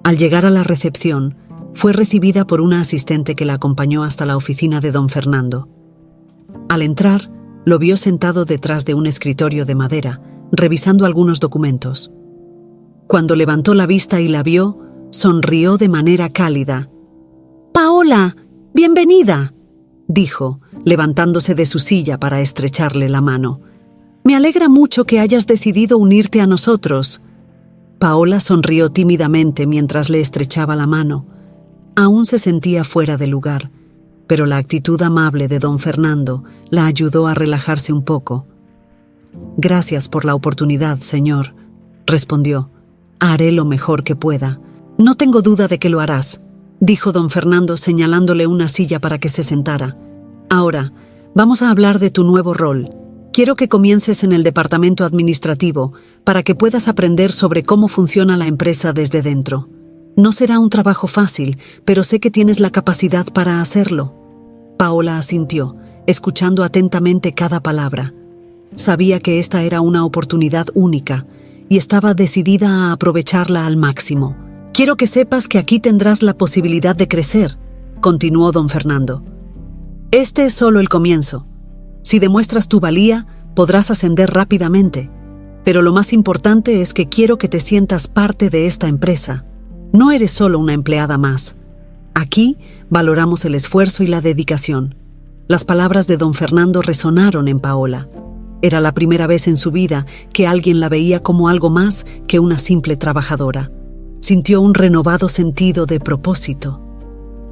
Al llegar a la recepción, fue recibida por una asistente que la acompañó hasta la oficina de don Fernando. Al entrar, Lo vio sentado detrás de un escritorio de madera, revisando algunos documentos. Cuando levantó la vista y la vio, sonrió de manera cálida. «Paola, bienvenida», dijo, levantándose de su silla para estrecharle la mano. «Me alegra mucho que hayas decidido unirte a nosotros». Paola sonrió tímidamente mientras le estrechaba la mano. Aún se sentía fuera de lugar, pero la actitud amable de don Fernando la ayudó a relajarse un poco. «Gracias por la oportunidad, señor», respondió. «Haré lo mejor que pueda». «No tengo duda de que lo harás», dijo don Fernando señalándole una silla para que se sentara. «Ahora, vamos a hablar de tu nuevo rol. Quiero que comiences en el departamento administrativo para que puedas aprender sobre cómo funciona la empresa desde dentro. No será un trabajo fácil, pero sé que tienes la capacidad para hacerlo». Paola asintió, escuchando atentamente cada palabra. Sabía que esta era una oportunidad única y estaba decidida a aprovecharla al máximo. «Quiero que sepas que aquí tendrás la posibilidad de crecer», continuó don Fernando. «Este es solo el comienzo. Si demuestras tu valía, podrás ascender rápidamente. Pero lo más importante es que quiero que te sientas parte de esta empresa. No eres solo una empleada más. Aquí valoramos el esfuerzo y la dedicación». Las palabras de don Fernando resonaron en Paola. Era la primera vez en su vida que alguien la veía como algo más que una simple trabajadora. Sintió un renovado sentido de propósito,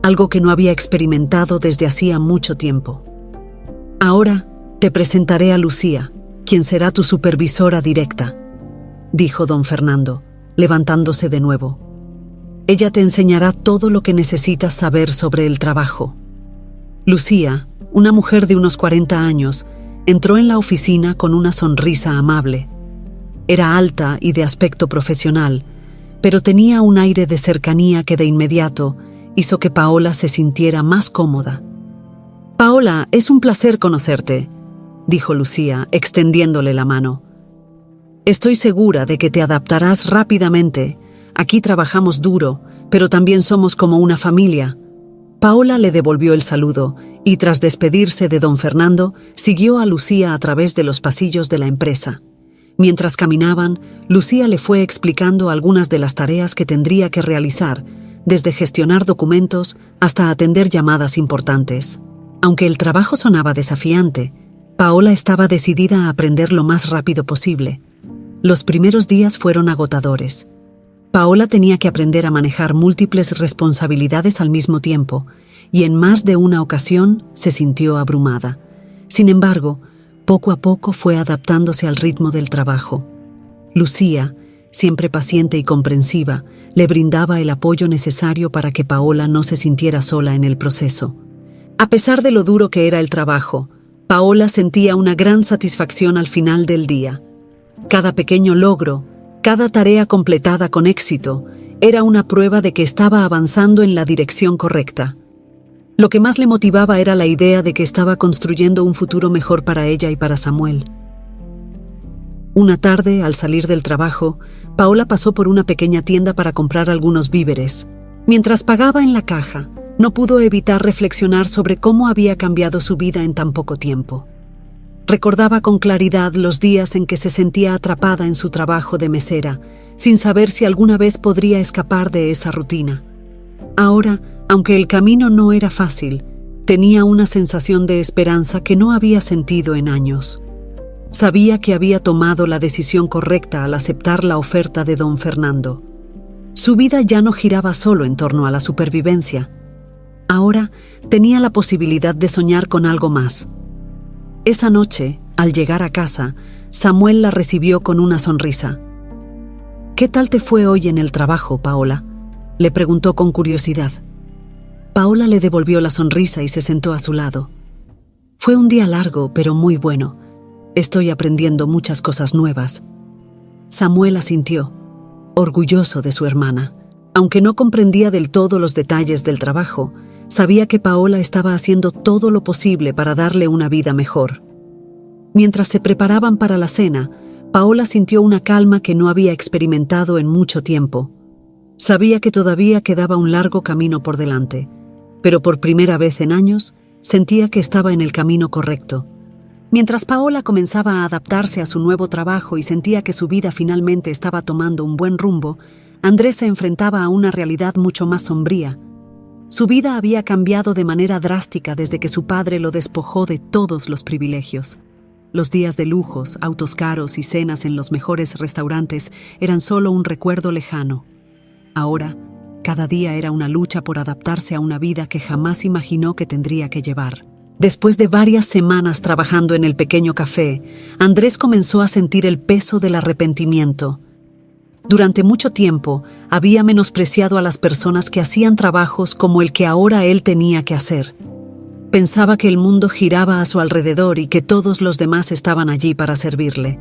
algo que no había experimentado desde hacía mucho tiempo. «Ahora te presentaré a Lucía, quien será tu supervisora directa», dijo don Fernando, levantándose de nuevo. «Ella te enseñará todo lo que necesitas saber sobre el trabajo». Lucía, una mujer de unos 40 años, entró en la oficina con una sonrisa amable. Era alta y de aspecto profesional, pero tenía un aire de cercanía que de inmediato hizo que Paola se sintiera más cómoda. «Paola, es un placer conocerte», dijo Lucía, extendiéndole la mano. «Estoy segura de que te adaptarás rápidamente. Aquí trabajamos duro, pero también somos como una familia». Paola le devolvió el saludo y, tras despedirse de don Fernando, siguió a Lucía a través de los pasillos de la empresa. Mientras caminaban, Lucía le fue explicando algunas de las tareas que tendría que realizar, desde gestionar documentos hasta atender llamadas importantes. Aunque el trabajo sonaba desafiante, Paola estaba decidida a aprender lo más rápido posible. Los primeros días fueron agotadores. Paola tenía que aprender a manejar múltiples responsabilidades al mismo tiempo, y en más de una ocasión se sintió abrumada. Sin embargo, poco a poco fue adaptándose al ritmo del trabajo. Lucía, siempre paciente y comprensiva, le brindaba el apoyo necesario para que Paola no se sintiera sola en el proceso. A pesar de lo duro que era el trabajo, Paola sentía una gran satisfacción al final del día. Cada pequeño logro, cada tarea completada con éxito, era una prueba de que estaba avanzando en la dirección correcta. Lo que más le motivaba era la idea de que estaba construyendo un futuro mejor para ella y para Samuel. Una tarde, al salir del trabajo, Paola pasó por una pequeña tienda para comprar algunos víveres. Mientras pagaba en la caja, no pudo evitar reflexionar sobre cómo había cambiado su vida en tan poco tiempo. Recordaba con claridad los días en que se sentía atrapada en su trabajo de mesera, sin saber si alguna vez podría escapar de esa rutina. Ahora, aunque el camino no era fácil, tenía una sensación de esperanza que no había sentido en años. Sabía que había tomado la decisión correcta al aceptar la oferta de don Fernando. Su vida ya no giraba solo en torno a la supervivencia. Ahora tenía la posibilidad de soñar con algo más. Esa noche, al llegar a casa, Samuel la recibió con una sonrisa. «¿Qué tal te fue hoy en el trabajo, Paola?», le preguntó con curiosidad. Paola le devolvió la sonrisa y se sentó a su lado. «Fue un día largo, pero muy bueno. Estoy aprendiendo muchas cosas nuevas». Samuel asintió, orgulloso de su hermana. Aunque no comprendía del todo los detalles del trabajo, sabía que Paola estaba haciendo todo lo posible para darle una vida mejor. Mientras se preparaban para la cena, Paola sintió una calma que no había experimentado en mucho tiempo. Sabía que todavía quedaba un largo camino por delante, pero por primera vez en años sentía que estaba en el camino correcto. Mientras Paola comenzaba a adaptarse a su nuevo trabajo y sentía que su vida finalmente estaba tomando un buen rumbo, Andrés se enfrentaba a una realidad mucho más sombría. Su vida había cambiado de manera drástica desde que su padre lo despojó de todos los privilegios. Los días de lujos, autos caros y cenas en los mejores restaurantes eran solo un recuerdo lejano. Ahora, cada día era una lucha por adaptarse a una vida que jamás imaginó que tendría que llevar. Después de varias semanas trabajando en el pequeño café, Andrés comenzó a sentir el peso del arrepentimiento. Durante mucho tiempo, había menospreciado a las personas que hacían trabajos como el que ahora él tenía que hacer. Pensaba que el mundo giraba a su alrededor y que todos los demás estaban allí para servirle.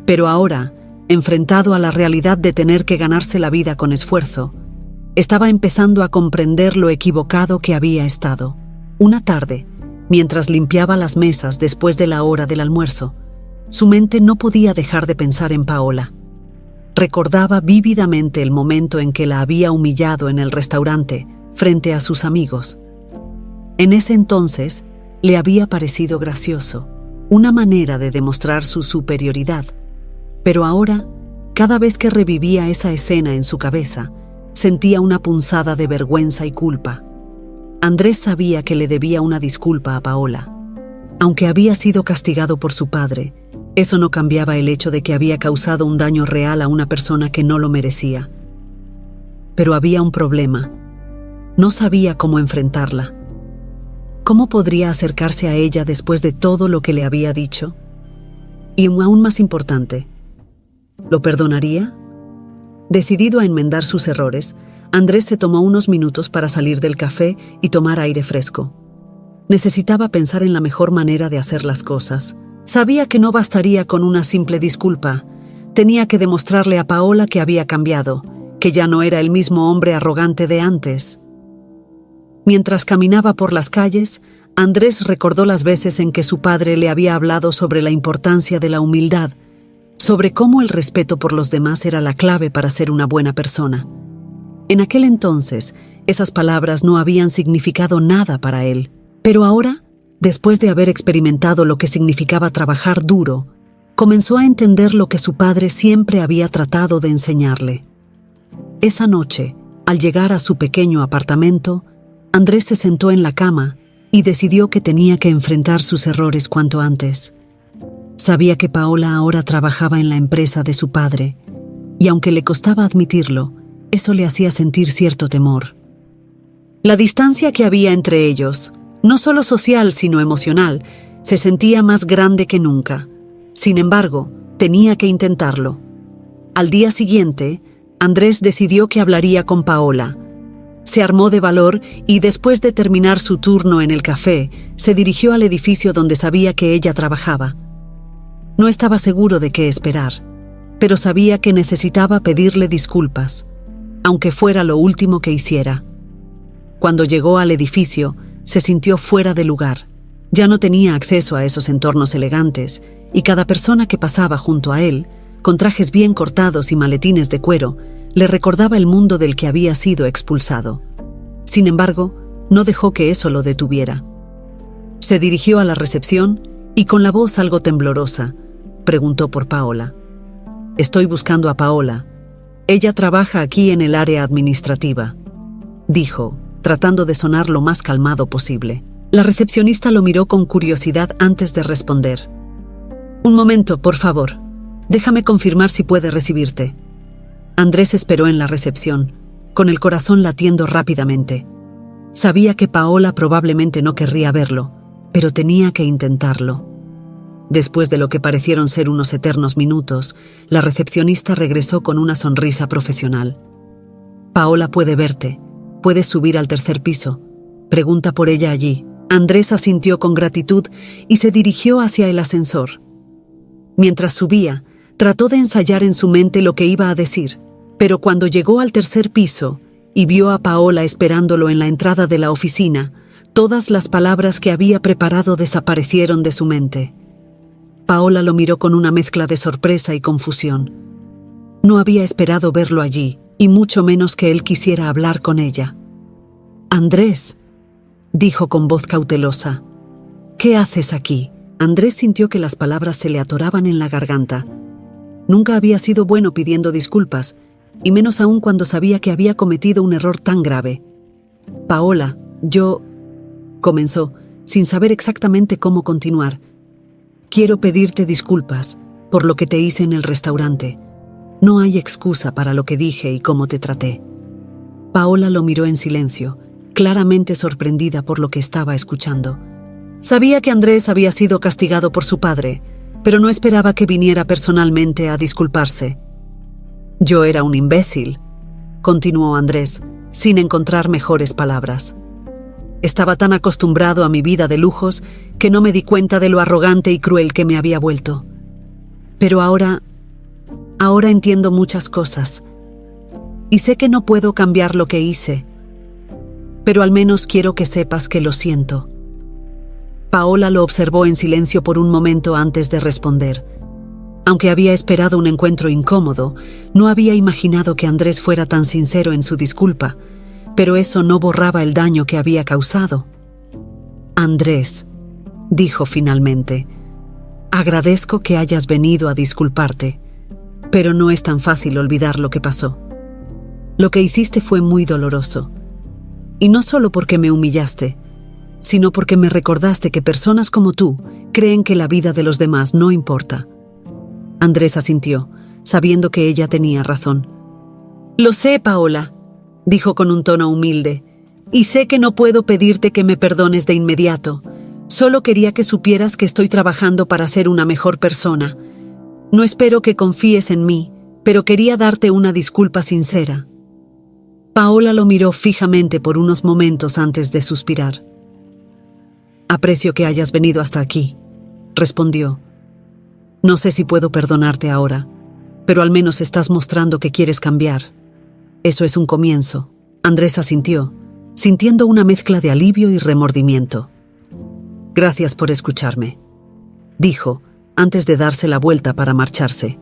Pero ahora, enfrentado a la realidad de tener que ganarse la vida con esfuerzo, estaba empezando a comprender lo equivocado que había estado. Una tarde, mientras limpiaba las mesas después de la hora del almuerzo, su mente no podía dejar de pensar en Paola. Recordaba vívidamente el momento en que la había humillado en el restaurante frente a sus amigos. En ese entonces, le había parecido gracioso, una manera de demostrar su superioridad. Pero ahora, cada vez que revivía esa escena en su cabeza, sentía una punzada de vergüenza y culpa. Andrés sabía que le debía una disculpa a Paola. Aunque había sido castigado por su padre, eso no cambiaba el hecho de que había causado un daño real a una persona que no lo merecía. Pero había un problema. No sabía cómo enfrentarla. ¿Cómo podría acercarse a ella después de todo lo que le había dicho? Y aún más importante, ¿lo perdonaría? Decidido a enmendar sus errores, Andrés se tomó unos minutos para salir del café y tomar aire fresco. Necesitaba pensar en la mejor manera de hacer las cosas. Sabía que no bastaría con una simple disculpa. Tenía que demostrarle a Paola que había cambiado, que ya no era el mismo hombre arrogante de antes. Mientras caminaba por las calles, Andrés recordó las veces en que su padre le había hablado sobre la importancia de la humildad, sobre cómo el respeto por los demás era la clave para ser una buena persona. En aquel entonces, esas palabras no habían significado nada para él, pero ahora, después de haber experimentado lo que significaba trabajar duro, comenzó a entender lo que su padre siempre había tratado de enseñarle. Esa noche, al llegar a su pequeño apartamento, Andrés se sentó en la cama y decidió que tenía que enfrentar sus errores cuanto antes. Sabía que Paola ahora trabajaba en la empresa de su padre, y aunque le costaba admitirlo, eso le hacía sentir cierto temor. La distancia que había entre ellos, no solo social sino emocional, se sentía más grande que nunca. Sin embargo, tenía que intentarlo. Al día siguiente, Andrés decidió que hablaría con Paola. Se armó de valor y después de terminar su turno en el café, se dirigió al edificio donde sabía que ella trabajaba. No estaba seguro de qué esperar, pero sabía que necesitaba pedirle disculpas, aunque fuera lo último que hiciera. Cuando llegó al edificio, se sintió fuera de lugar. Ya no tenía acceso a esos entornos elegantes, y cada persona que pasaba junto a él, con trajes bien cortados y maletines de cuero, le recordaba el mundo del que había sido expulsado. Sin embargo, no dejó que eso lo detuviera. Se dirigió a la recepción y con la voz algo temblorosa, preguntó por Paola. «Estoy buscando a Paola. Ella trabaja aquí en el área administrativa», dijo, tratando de sonar lo más calmado posible. La recepcionista lo miró con curiosidad antes de responder. «Un momento, por favor. Déjame confirmar si puede recibirte». Andrés esperó en la recepción, con el corazón latiendo rápidamente. Sabía que Paola probablemente no querría verlo, pero tenía que intentarlo. Después de lo que parecieron ser unos eternos minutos, la recepcionista regresó con una sonrisa profesional. «Paola puede verte. ¿Puedes subir al tercer piso? Pregunta por ella allí». Andrés asintió con gratitud y se dirigió hacia el ascensor. Mientras subía, trató de ensayar en su mente lo que iba a decir, pero cuando llegó al tercer piso y vio a Paola esperándolo en la entrada de la oficina, todas las palabras que había preparado desaparecieron de su mente. Paola lo miró con una mezcla de sorpresa y confusión. No había esperado verlo allí, y mucho menos que él quisiera hablar con ella. «Andrés», dijo con voz cautelosa, «¿qué haces aquí? Andrés sintió que las palabras se le atoraban en la garganta. Nunca había sido bueno pidiendo disculpas, y menos aún cuando sabía que había cometido un error tan grave. «Paola, yo…», comenzó, sin saber exactamente cómo continuar. «Quiero pedirte disculpas por lo que te hice en el restaurante. No hay excusa para lo que dije y cómo te traté». Paola lo miró en silencio, claramente sorprendida por lo que estaba escuchando. Sabía que Andrés había sido castigado por su padre, pero no esperaba que viniera personalmente a disculparse. «Yo era un imbécil», continuó Andrés, sin encontrar mejores palabras. «Estaba tan acostumbrado a mi vida de lujos que no me di cuenta de lo arrogante y cruel que me había vuelto. Pero ahora entiendo muchas cosas. Y sé que no puedo cambiar lo que hice, pero al menos quiero que sepas que lo siento». Paola lo observó en silencio por un momento antes de responder. Aunque había esperado un encuentro incómodo, no había imaginado que Andrés fuera tan sincero en su disculpa, pero eso no borraba el daño que había causado. «Andrés», dijo finalmente, «agradezco que hayas venido a disculparte, pero no es tan fácil olvidar lo que pasó. Lo que hiciste fue muy doloroso, y no solo porque me humillaste, sino porque me recordaste que personas como tú creen que la vida de los demás no importa». Andrés asintió, sabiendo que ella tenía razón. «Lo sé, Paola», dijo con un tono humilde, «y sé que no puedo pedirte que me perdones de inmediato. Solo quería que supieras que estoy trabajando para ser una mejor persona. No espero que confíes en mí, pero quería darte una disculpa sincera». Paola lo miró fijamente por unos momentos antes de suspirar. «Aprecio que hayas venido hasta aquí», respondió. «No sé si puedo perdonarte ahora, pero al menos estás mostrando que quieres cambiar. Eso es un comienzo». Andrés asintió, sintiendo una mezcla de alivio y remordimiento. «Gracias por escucharme», dijo, antes de darse la vuelta para marcharse.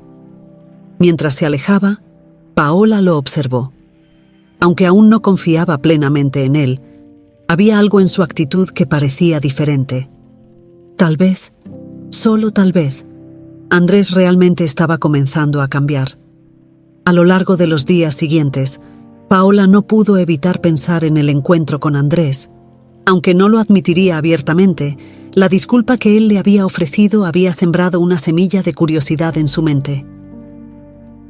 Mientras se alejaba, Paola lo observó. Aunque aún no confiaba plenamente en él, había algo en su actitud que parecía diferente. Tal vez, solo tal vez, Andrés realmente estaba comenzando a cambiar. A lo largo de los días siguientes, Paola no pudo evitar pensar en el encuentro con Andrés. Aunque no lo admitiría abiertamente, la disculpa que él le había ofrecido había sembrado una semilla de curiosidad en su mente.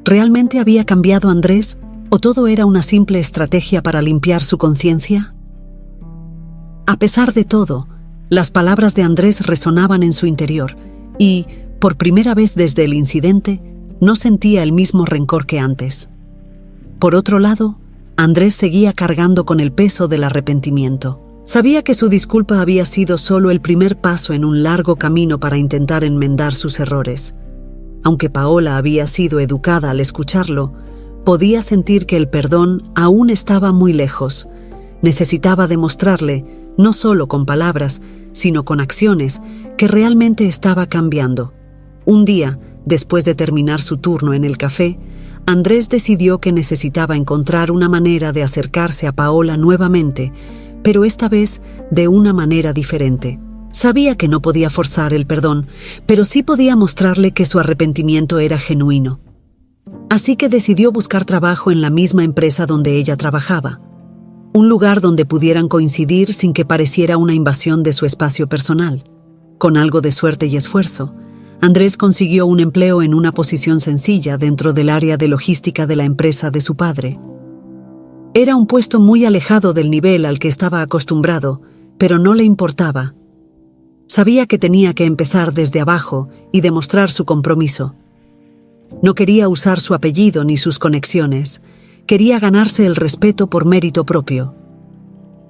¿Realmente había cambiado Andrés o todo era una simple estrategia para limpiar su conciencia? A pesar de todo, las palabras de Andrés resonaban en su interior y, por primera vez desde el incidente, no sentía el mismo rencor que antes. Por otro lado, Andrés seguía cargando con el peso del arrepentimiento. Sabía que su disculpa había sido solo el primer paso en un largo camino para intentar enmendar sus errores. Aunque Paola había sido educada al escucharlo, podía sentir que el perdón aún estaba muy lejos. Necesitaba demostrarle, no solo con palabras, sino con acciones, que realmente estaba cambiando. Un día, después de terminar su turno en el café, Andrés decidió que necesitaba encontrar una manera de acercarse a Paola nuevamente, pero esta vez de una manera diferente. Sabía que no podía forzar el perdón, pero sí podía mostrarle que su arrepentimiento era genuino. Así que decidió buscar trabajo en la misma empresa donde ella trabajaba. Un lugar donde pudieran coincidir sin que pareciera una invasión de su espacio personal. Con algo de suerte y esfuerzo, Andrés consiguió un empleo en una posición sencilla dentro del área de logística de la empresa de su padre. Era un puesto muy alejado del nivel al que estaba acostumbrado, pero no le importaba. Sabía que tenía que empezar desde abajo y demostrar su compromiso. No quería usar su apellido ni sus conexiones. Quería ganarse el respeto por mérito propio.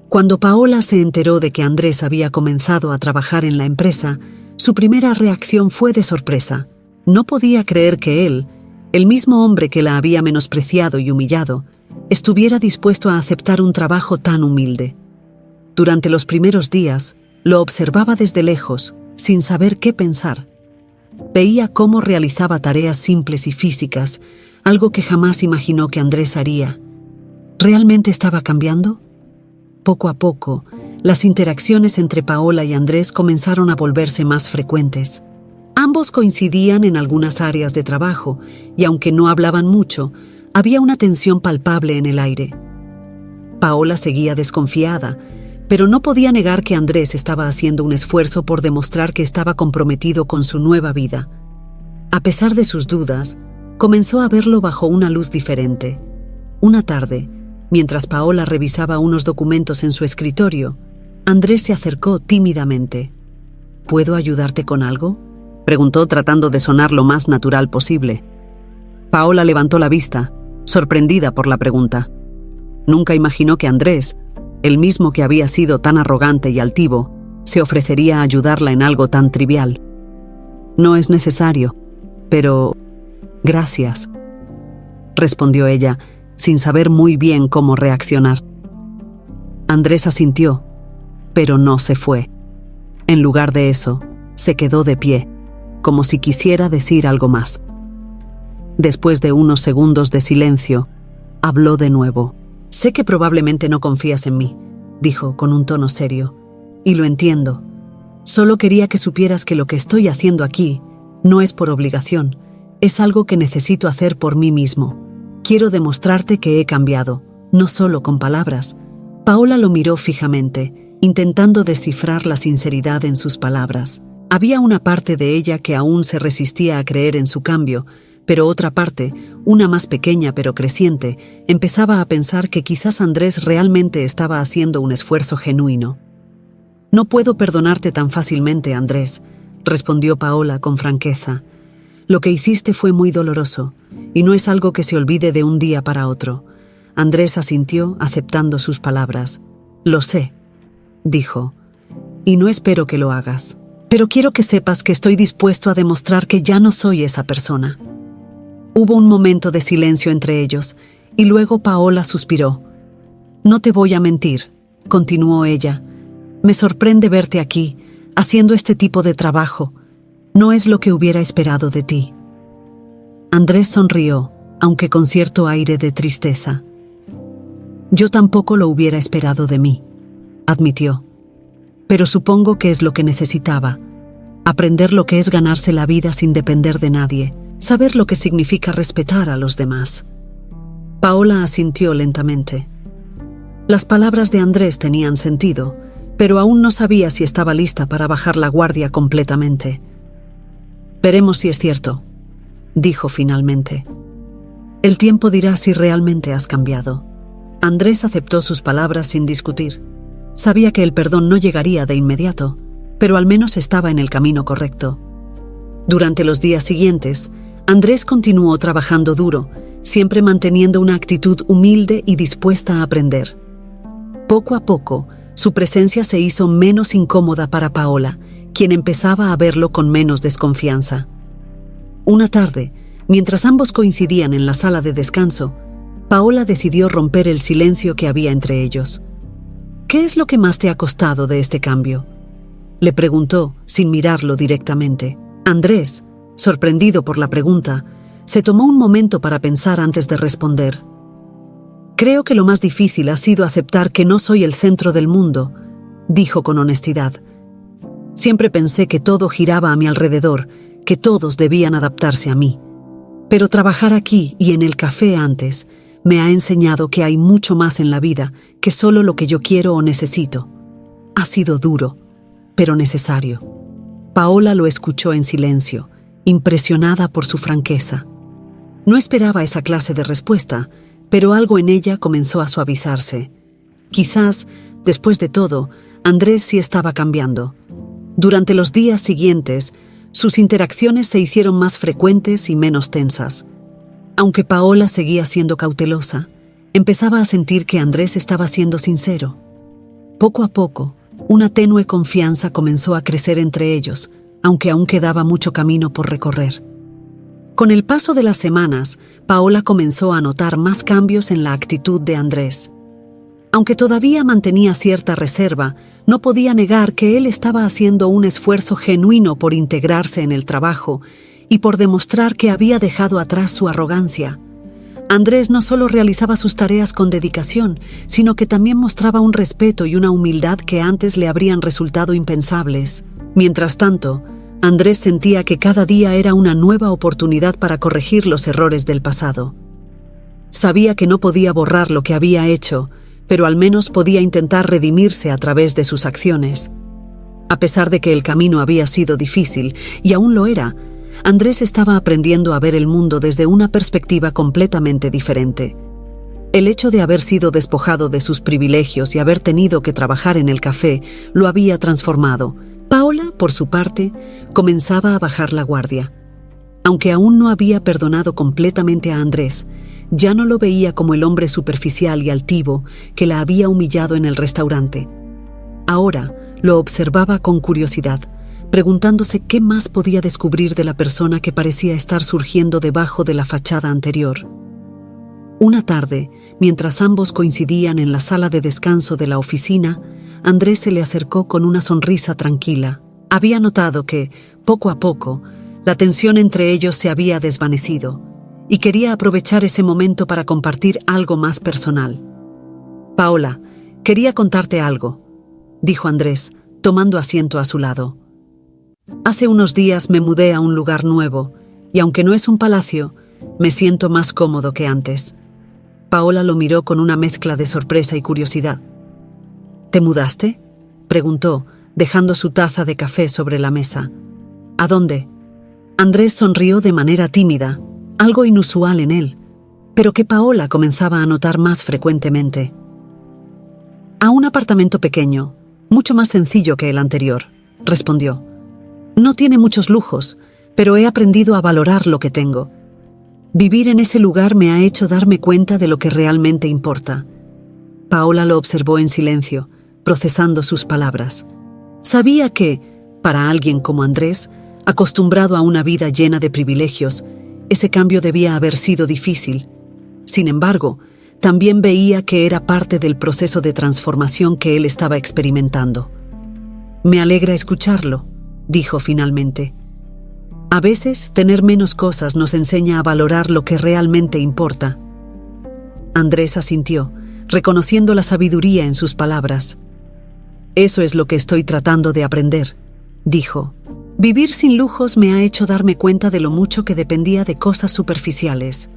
Cuando Paola se enteró de que Andrés había comenzado a trabajar en la empresa, su primera reacción fue de sorpresa. No podía creer que él, el mismo hombre que la había menospreciado y humillado, estuviera dispuesto a aceptar un trabajo tan humilde. Durante los primeros días, lo observaba desde lejos, sin saber qué pensar. Veía cómo realizaba tareas simples y físicas, algo que jamás imaginó que Andrés haría. ¿Realmente estaba cambiando? Poco a poco, las interacciones entre Paola y Andrés comenzaron a volverse más frecuentes. Ambos coincidían en algunas áreas de trabajo, y aunque no hablaban mucho, había una tensión palpable en el aire. Paola seguía desconfiada, pero no podía negar que Andrés estaba haciendo un esfuerzo por demostrar que estaba comprometido con su nueva vida. A pesar de sus dudas, comenzó a verlo bajo una luz diferente. Una tarde, mientras Paola revisaba unos documentos en su escritorio, Andrés se acercó tímidamente. ¿Puedo ayudarte con algo?, preguntó tratando de sonar lo más natural posible. Paola levantó la vista, sorprendida por la pregunta. Nunca imaginó que Andrés, el mismo que había sido tan arrogante y altivo, se ofrecería a ayudarla en algo tan trivial. No es necesario, pero... gracias, respondió ella, sin saber muy bien cómo reaccionar. Andrés asintió, pero no se fue. En lugar de eso, se quedó de pie, como si quisiera decir algo más. Después de unos segundos de silencio, habló de nuevo. «Sé que probablemente no confías en mí», dijo con un tono serio, «y lo entiendo. Solo quería que supieras que lo que estoy haciendo aquí no es por obligación, es algo que necesito hacer por mí mismo. Quiero demostrarte que he cambiado, no solo con palabras». Paola lo miró fijamente, intentando descifrar la sinceridad en sus palabras. Había una parte de ella que aún se resistía a creer en su cambio, pero otra parte, una más pequeña pero creciente, empezaba a pensar que quizás Andrés realmente estaba haciendo un esfuerzo genuino. «No puedo perdonarte tan fácilmente, Andrés», respondió Paola con franqueza. «Lo que hiciste fue muy doloroso, y no es algo que se olvide de un día para otro». Andrés asintió, aceptando sus palabras. «Lo sé», dijo, «y no espero que lo hagas. Pero quiero que sepas que estoy dispuesto a demostrar que ya no soy esa persona». Hubo un momento de silencio entre ellos, y luego Paola suspiró. «No te voy a mentir», continuó ella. «Me sorprende verte aquí, haciendo este tipo de trabajo. No es lo que hubiera esperado de ti». Andrés sonrió, aunque con cierto aire de tristeza. «Yo tampoco lo hubiera esperado de mí», admitió. «Pero supongo que es lo que necesitaba. Aprender lo que es ganarse la vida sin depender de nadie. Saber lo que significa respetar a los demás». Paola asintió lentamente. Las palabras de Andrés tenían sentido, pero aún no sabía si estaba lista para bajar la guardia completamente. «Veremos si es cierto», dijo finalmente. «El tiempo dirá si realmente has cambiado». Andrés aceptó sus palabras sin discutir. Sabía que el perdón no llegaría de inmediato, pero al menos estaba en el camino correcto. Durante los días siguientes, Andrés continuó trabajando duro, siempre manteniendo una actitud humilde y dispuesta a aprender. Poco a poco, su presencia se hizo menos incómoda para Paola, quien empezaba a verlo con menos desconfianza. Una tarde, mientras ambos coincidían en la sala de descanso, Paola decidió romper el silencio que había entre ellos. «¿Qué es lo que más te ha costado de este cambio?», le preguntó sin mirarlo directamente. Andrés, sorprendido por la pregunta, se tomó un momento para pensar antes de responder. «Creo que lo más difícil ha sido aceptar que no soy el centro del mundo», dijo con honestidad. «Siempre pensé que todo giraba a mi alrededor, que todos debían adaptarse a mí. Pero trabajar aquí y en el café antes me ha enseñado que hay mucho más en la vida que solo lo que yo quiero o necesito. Ha sido duro, pero necesario». Paola lo escuchó en silencio, impresionada por su franqueza. No esperaba esa clase de respuesta, pero algo en ella comenzó a suavizarse. Quizás, después de todo, Andrés sí estaba cambiando. Durante los días siguientes, sus interacciones se hicieron más frecuentes y menos tensas. Aunque Paola seguía siendo cautelosa, empezaba a sentir que Andrés estaba siendo sincero. Poco a poco, una tenue confianza comenzó a crecer entre ellos, aunque aún quedaba mucho camino por recorrer. Con el paso de las semanas, Paola comenzó a notar más cambios en la actitud de Andrés. Aunque todavía mantenía cierta reserva, no podía negar que él estaba haciendo un esfuerzo genuino por integrarse en el trabajo y por demostrar que había dejado atrás su arrogancia. Andrés no solo realizaba sus tareas con dedicación, sino que también mostraba un respeto y una humildad que antes le habrían resultado impensables. Mientras tanto, Andrés sentía que cada día era una nueva oportunidad para corregir los errores del pasado. Sabía que no podía borrar lo que había hecho, pero al menos podía intentar redimirse a través de sus acciones. A pesar de que el camino había sido difícil, y aún lo era, Andrés estaba aprendiendo a ver el mundo desde una perspectiva completamente diferente. El hecho de haber sido despojado de sus privilegios y haber tenido que trabajar en el café lo había transformado. Paola, por su parte, comenzaba a bajar la guardia. Aunque aún no había perdonado completamente a Andrés, ya no lo veía como el hombre superficial y altivo que la había humillado en el restaurante. Ahora lo observaba con curiosidad, preguntándose qué más podía descubrir de la persona que parecía estar surgiendo debajo de la fachada anterior. Una tarde, mientras ambos coincidían en la sala de descanso de la oficina, Andrés se le acercó con una sonrisa tranquila. Había notado que, poco a poco, la tensión entre ellos se había desvanecido, y quería aprovechar ese momento para compartir algo más personal. «Paola, quería contarte algo», dijo Andrés, tomando asiento a su lado. «Hace unos días me mudé a un lugar nuevo, y aunque no es un palacio, me siento más cómodo que antes». Paola lo miró con una mezcla de sorpresa y curiosidad. «¿Te mudaste?», preguntó, dejando su taza de café sobre la mesa. «¿A dónde?». Andrés sonrió de manera tímida, algo inusual en él, pero que Paola comenzaba a notar más frecuentemente. «A un apartamento pequeño, mucho más sencillo que el anterior», respondió. «No tiene muchos lujos, pero he aprendido a valorar lo que tengo. Vivir en ese lugar me ha hecho darme cuenta de lo que realmente importa». Paola lo observó en silencio, procesando sus palabras. Sabía que, para alguien como Andrés, acostumbrado a una vida llena de privilegios, ese cambio debía haber sido difícil. Sin embargo, también veía que era parte del proceso de transformación que él estaba experimentando. «Me alegra escucharlo», dijo finalmente. «A veces, tener menos cosas nos enseña a valorar lo que realmente importa». Andrés asintió, reconociendo la sabiduría en sus palabras. «Eso es lo que estoy tratando de aprender», dijo. «Vivir sin lujos me ha hecho darme cuenta de lo mucho que dependía de cosas superficiales.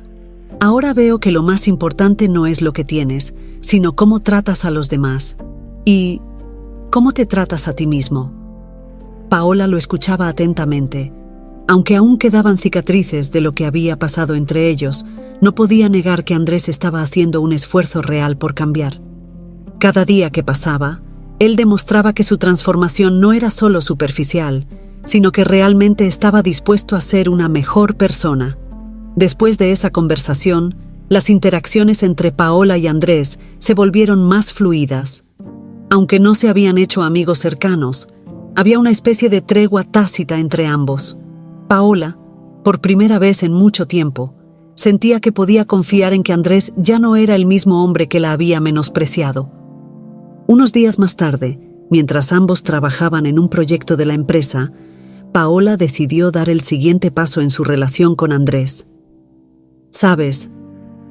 Ahora veo que lo más importante no es lo que tienes, sino cómo tratas a los demás. Y cómo te tratas a ti mismo». Paola lo escuchaba atentamente. Aunque aún quedaban cicatrices de lo que había pasado entre ellos, no podía negar que Andrés estaba haciendo un esfuerzo real por cambiar. Cada día que pasaba, él demostraba que su transformación no era solo superficial, sino que realmente estaba dispuesto a ser una mejor persona. Después de esa conversación, las interacciones entre Paola y Andrés se volvieron más fluidas. Aunque no se habían hecho amigos cercanos, había una especie de tregua tácita entre ambos. Paola, por primera vez en mucho tiempo, sentía que podía confiar en que Andrés ya no era el mismo hombre que la había menospreciado. Unos días más tarde, mientras ambos trabajaban en un proyecto de la empresa, Paola decidió dar el siguiente paso en su relación con Andrés. «Sabes,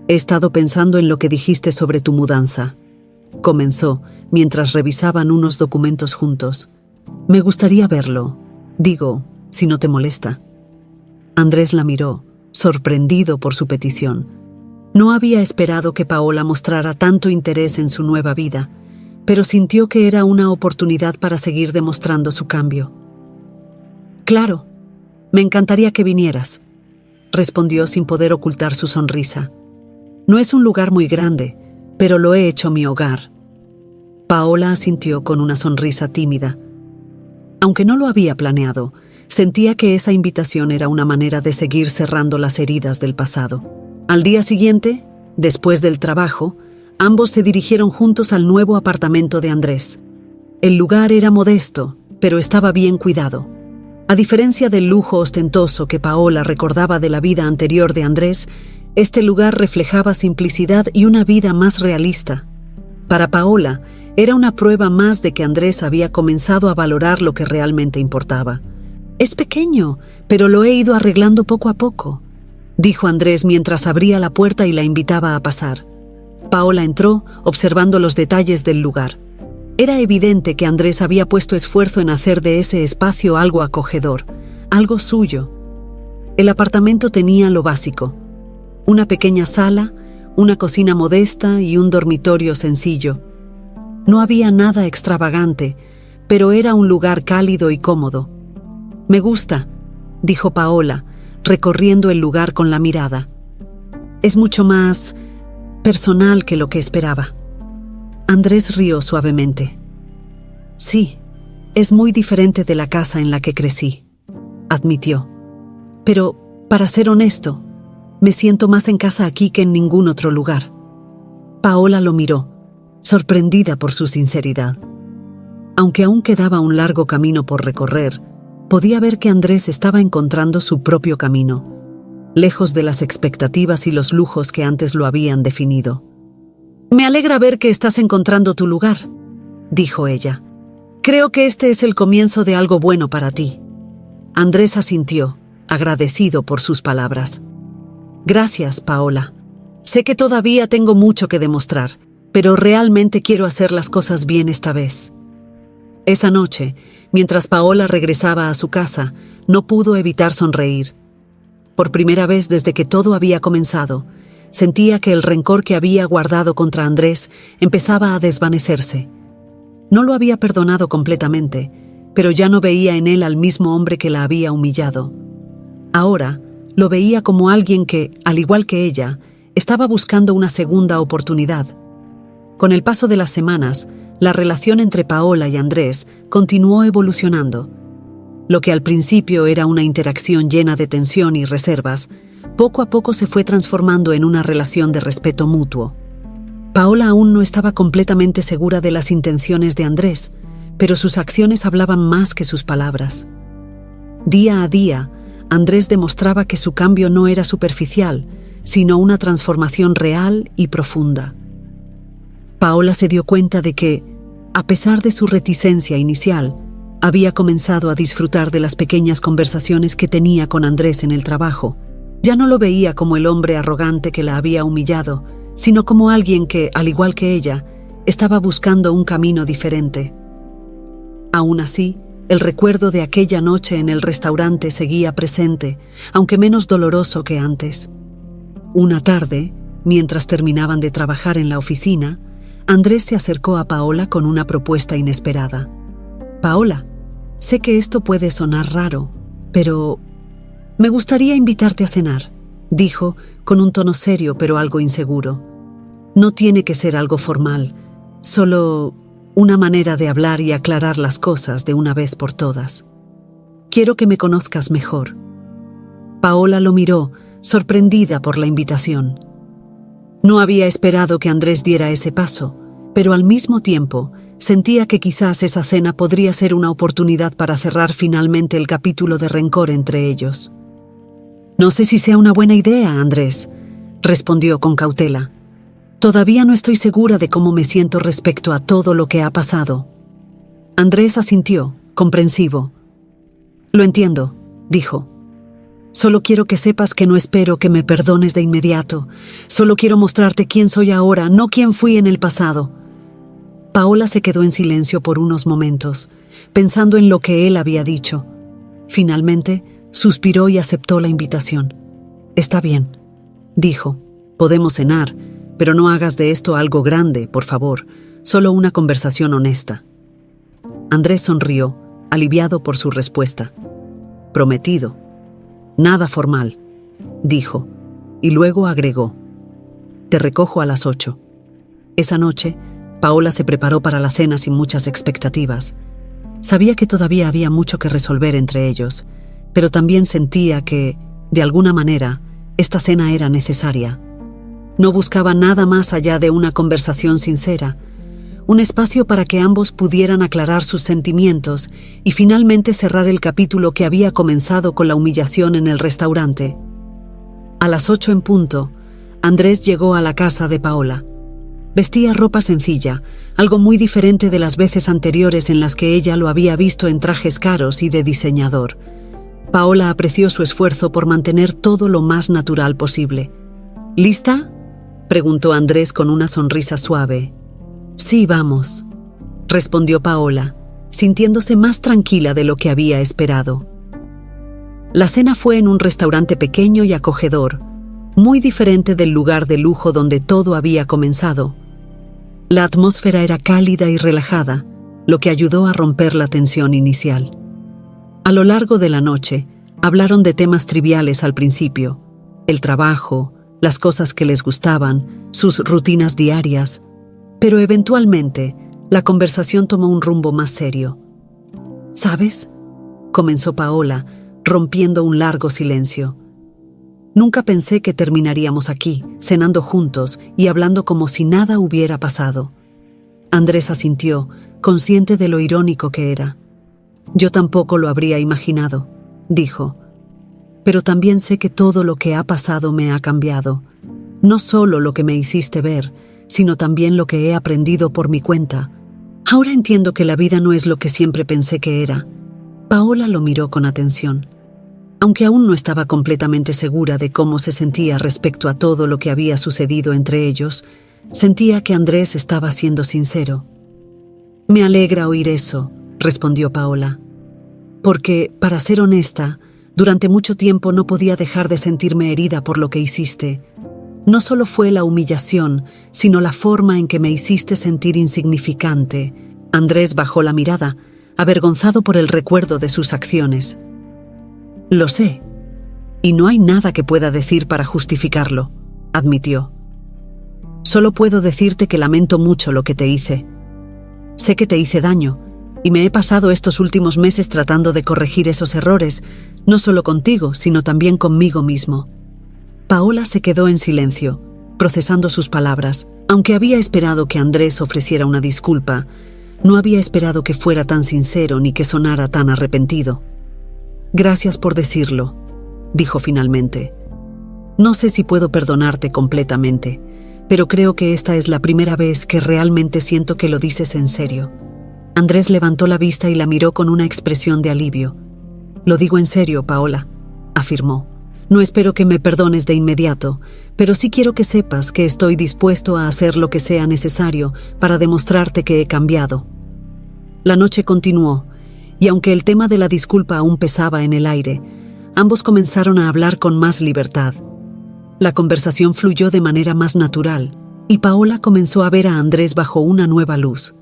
he estado pensando en lo que dijiste sobre tu mudanza», comenzó, mientras revisaban unos documentos juntos. «Me gustaría verlo. Digo, si no te molesta». Andrés la miró, sorprendido por su petición. No había esperado que Paola mostrara tanto interés en su nueva vida, pero sintió que era una oportunidad para seguir demostrando su cambio. «Claro, me encantaría que vinieras», respondió sin poder ocultar su sonrisa. «No es un lugar muy grande, pero lo he hecho mi hogar». Paola asintió con una sonrisa tímida. Aunque no lo había planeado, sentía que esa invitación era una manera de seguir cerrando las heridas del pasado. Al día siguiente, después del trabajo, ambos se dirigieron juntos al nuevo apartamento de Andrés. El lugar era modesto, pero estaba bien cuidado. A diferencia del lujo ostentoso que Paola recordaba de la vida anterior de Andrés, este lugar reflejaba simplicidad y una vida más realista. Para Paola, era una prueba más de que Andrés había comenzado a valorar lo que realmente importaba. «Es pequeño, pero lo he ido arreglando poco a poco», dijo Andrés mientras abría la puerta y la invitaba a pasar. Paola entró, observando los detalles del lugar. Era evidente que Andrés había puesto esfuerzo en hacer de ese espacio algo acogedor, algo suyo. El apartamento tenía lo básico: una pequeña sala, una cocina modesta y un dormitorio sencillo. No había nada extravagante, pero era un lugar cálido y cómodo. «Me gusta», dijo Paola, recorriendo el lugar con la mirada. «Es mucho más personal que lo que esperaba». Andrés rió suavemente. «Sí, es muy diferente de la casa en la que crecí», admitió. «Pero, para ser honesto, me siento más en casa aquí que en ningún otro lugar». Paola lo miró, sorprendida por su sinceridad. Aunque aún quedaba un largo camino por recorrer, podía ver que Andrés estaba encontrando su propio camino, lejos de las expectativas y los lujos que antes lo habían definido. «Me alegra ver que estás encontrando tu lugar», dijo ella. «Creo que este es el comienzo de algo bueno para ti». Andrés asintió, agradecido por sus palabras. «Gracias, Paola. Sé que todavía tengo mucho que demostrar, pero realmente quiero hacer las cosas bien esta vez». Esa noche, mientras Paola regresaba a su casa, no pudo evitar sonreír. Por primera vez desde que todo había comenzado, sentía que el rencor que había guardado contra Andrés empezaba a desvanecerse. No lo había perdonado completamente, pero ya no veía en él al mismo hombre que la había humillado. Ahora lo veía como alguien que, al igual que ella, estaba buscando una segunda oportunidad. Con el paso de las semanas, la relación entre Paola y Andrés continuó evolucionando. Lo que al principio era una interacción llena de tensión y reservas, poco a poco se fue transformando en una relación de respeto mutuo. Paola aún no estaba completamente segura de las intenciones de Andrés, pero sus acciones hablaban más que sus palabras. Día a día, Andrés demostraba que su cambio no era superficial, sino una transformación real y profunda. Paola se dio cuenta de que, a pesar de su reticencia inicial, había comenzado a disfrutar de las pequeñas conversaciones que tenía con Andrés en el trabajo. Ya no lo veía como el hombre arrogante que la había humillado, sino como alguien que, al igual que ella, estaba buscando un camino diferente. Aún así, el recuerdo de aquella noche en el restaurante seguía presente, aunque menos doloroso que antes. Una tarde, mientras terminaban de trabajar en la oficina, Andrés se acercó a Paola con una propuesta inesperada. «Paola, sé que esto puede sonar raro, pero me gustaría invitarte a cenar», dijo, con un tono serio pero algo inseguro. «No tiene que ser algo formal, solo una manera de hablar y aclarar las cosas de una vez por todas. Quiero que me conozcas mejor». Paola lo miró, sorprendida por la invitación. No había esperado que Andrés diera ese paso, pero al mismo tiempo sentía que quizás esa cena podría ser una oportunidad para cerrar finalmente el capítulo de rencor entre ellos. «No sé si sea una buena idea, Andrés», respondió con cautela. «Todavía no estoy segura de cómo me siento respecto a todo lo que ha pasado». Andrés asintió, comprensivo. «Lo entiendo», dijo. «Solo quiero que sepas que no espero que me perdones de inmediato. Solo quiero mostrarte quién soy ahora, no quién fui en el pasado». Paola se quedó en silencio por unos momentos, pensando en lo que él había dicho. Finalmente, suspiró y aceptó la invitación. «Está bien», dijo. «Podemos cenar, pero no hagas de esto algo grande, por favor. Solo una conversación honesta». Andrés sonrió, aliviado por su respuesta. «Prometido. Nada formal», dijo, y luego agregó: «Te recojo a las 8». Esa noche, Paola se preparó para la cena sin muchas expectativas. Sabía que todavía había mucho que resolver entre ellos, pero también sentía que, de alguna manera, esta cena era necesaria. No buscaba nada más allá de una conversación sincera, un espacio para que ambos pudieran aclarar sus sentimientos y finalmente cerrar el capítulo que había comenzado con la humillación en el restaurante. A las 8 en punto, Andrés llegó a la casa de Paola. Vestía ropa sencilla, algo muy diferente de las veces anteriores en las que ella lo había visto en trajes caros y de diseñador. Paola apreció su esfuerzo por mantener todo lo más natural posible. ¿Lista?, preguntó Andrés con una sonrisa suave. Sí, vamos, respondió Paola, sintiéndose más tranquila de lo que había esperado. La cena fue en un restaurante pequeño y acogedor, muy diferente del lugar de lujo donde todo había comenzado. La atmósfera era cálida y relajada, lo que ayudó a romper la tensión inicial. A lo largo de la noche, hablaron de temas triviales al principio: el trabajo, las cosas que les gustaban, sus rutinas diarias, pero eventualmente la conversación tomó un rumbo más serio. ¿Sabes?, comenzó Paola, rompiendo un largo silencio. Nunca pensé que terminaríamos aquí, cenando juntos y hablando como si nada hubiera pasado. Andrés asintió, consciente de lo irónico que era. Yo tampoco lo habría imaginado, dijo. Pero también sé que todo lo que ha pasado me ha cambiado. No solo lo que me hiciste ver, sino también lo que he aprendido por mi cuenta. Ahora entiendo que la vida no es lo que siempre pensé que era. Paola lo miró con atención. Aunque aún no estaba completamente segura de cómo se sentía respecto a todo lo que había sucedido entre ellos, sentía que Andrés estaba siendo sincero. Me alegra oír eso, respondió Paola. Porque, para ser honesta, durante mucho tiempo no podía dejar de sentirme herida por lo que hiciste. No solo fue la humillación, sino la forma en que me hiciste sentir insignificante. Andrés bajó la mirada, avergonzado por el recuerdo de sus acciones. Lo sé, y no hay nada que pueda decir para justificarlo, admitió. Solo puedo decirte que lamento mucho lo que te hice. Sé que te hice daño, y me he pasado estos últimos meses tratando de corregir esos errores, no solo contigo, sino también conmigo mismo. Paola se quedó en silencio, procesando sus palabras. Aunque había esperado que Andrés ofreciera una disculpa, no había esperado que fuera tan sincero ni que sonara tan arrepentido. Gracias por decirlo, dijo finalmente. No sé si puedo perdonarte completamente, pero creo que esta es la primera vez que realmente siento que lo dices en serio. Andrés levantó la vista y la miró con una expresión de alivio. Lo digo en serio, Paola, afirmó. No espero que me perdones de inmediato, pero sí quiero que sepas que estoy dispuesto a hacer lo que sea necesario para demostrarte que he cambiado. La noche continuó, y aunque el tema de la disculpa aún pesaba en el aire, ambos comenzaron a hablar con más libertad. La conversación fluyó de manera más natural, y Paola comenzó a ver a Andrés bajo una nueva luz.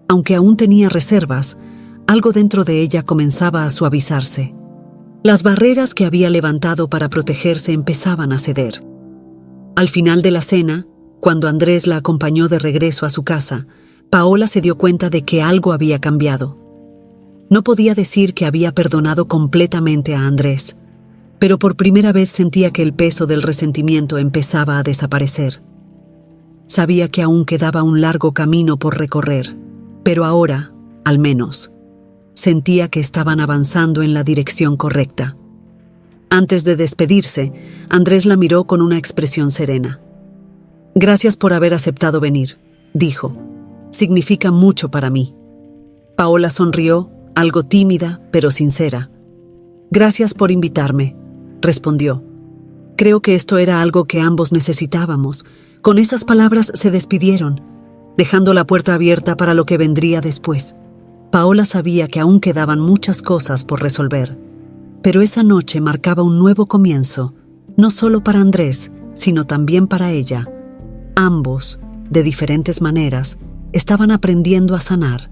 Aunque aún tenía reservas, algo dentro de ella comenzaba a suavizarse. Las barreras que había levantado para protegerse empezaban a ceder. Al final de la cena, cuando Andrés la acompañó de regreso a su casa, Paola se dio cuenta de que algo había cambiado. No podía decir que había perdonado completamente a Andrés, pero por primera vez sentía que el peso del resentimiento empezaba a desaparecer. Sabía que aún quedaba un largo camino por recorrer, pero ahora, al menos, sentía que estaban avanzando en la dirección correcta. Antes de despedirse, Andrés la miró con una expresión serena. Gracias por haber aceptado venir, dijo. Significa mucho para mí. Paola sonrió, algo tímida, pero sincera. Gracias por invitarme, respondió. Creo que esto era algo que ambos necesitábamos. Con esas palabras se despidieron, dejando la puerta abierta para lo que vendría después. Paola sabía que aún quedaban muchas cosas por resolver, pero esa noche marcaba un nuevo comienzo, no solo para Andrés, sino también para ella. Ambos, de diferentes maneras, estaban aprendiendo a sanar.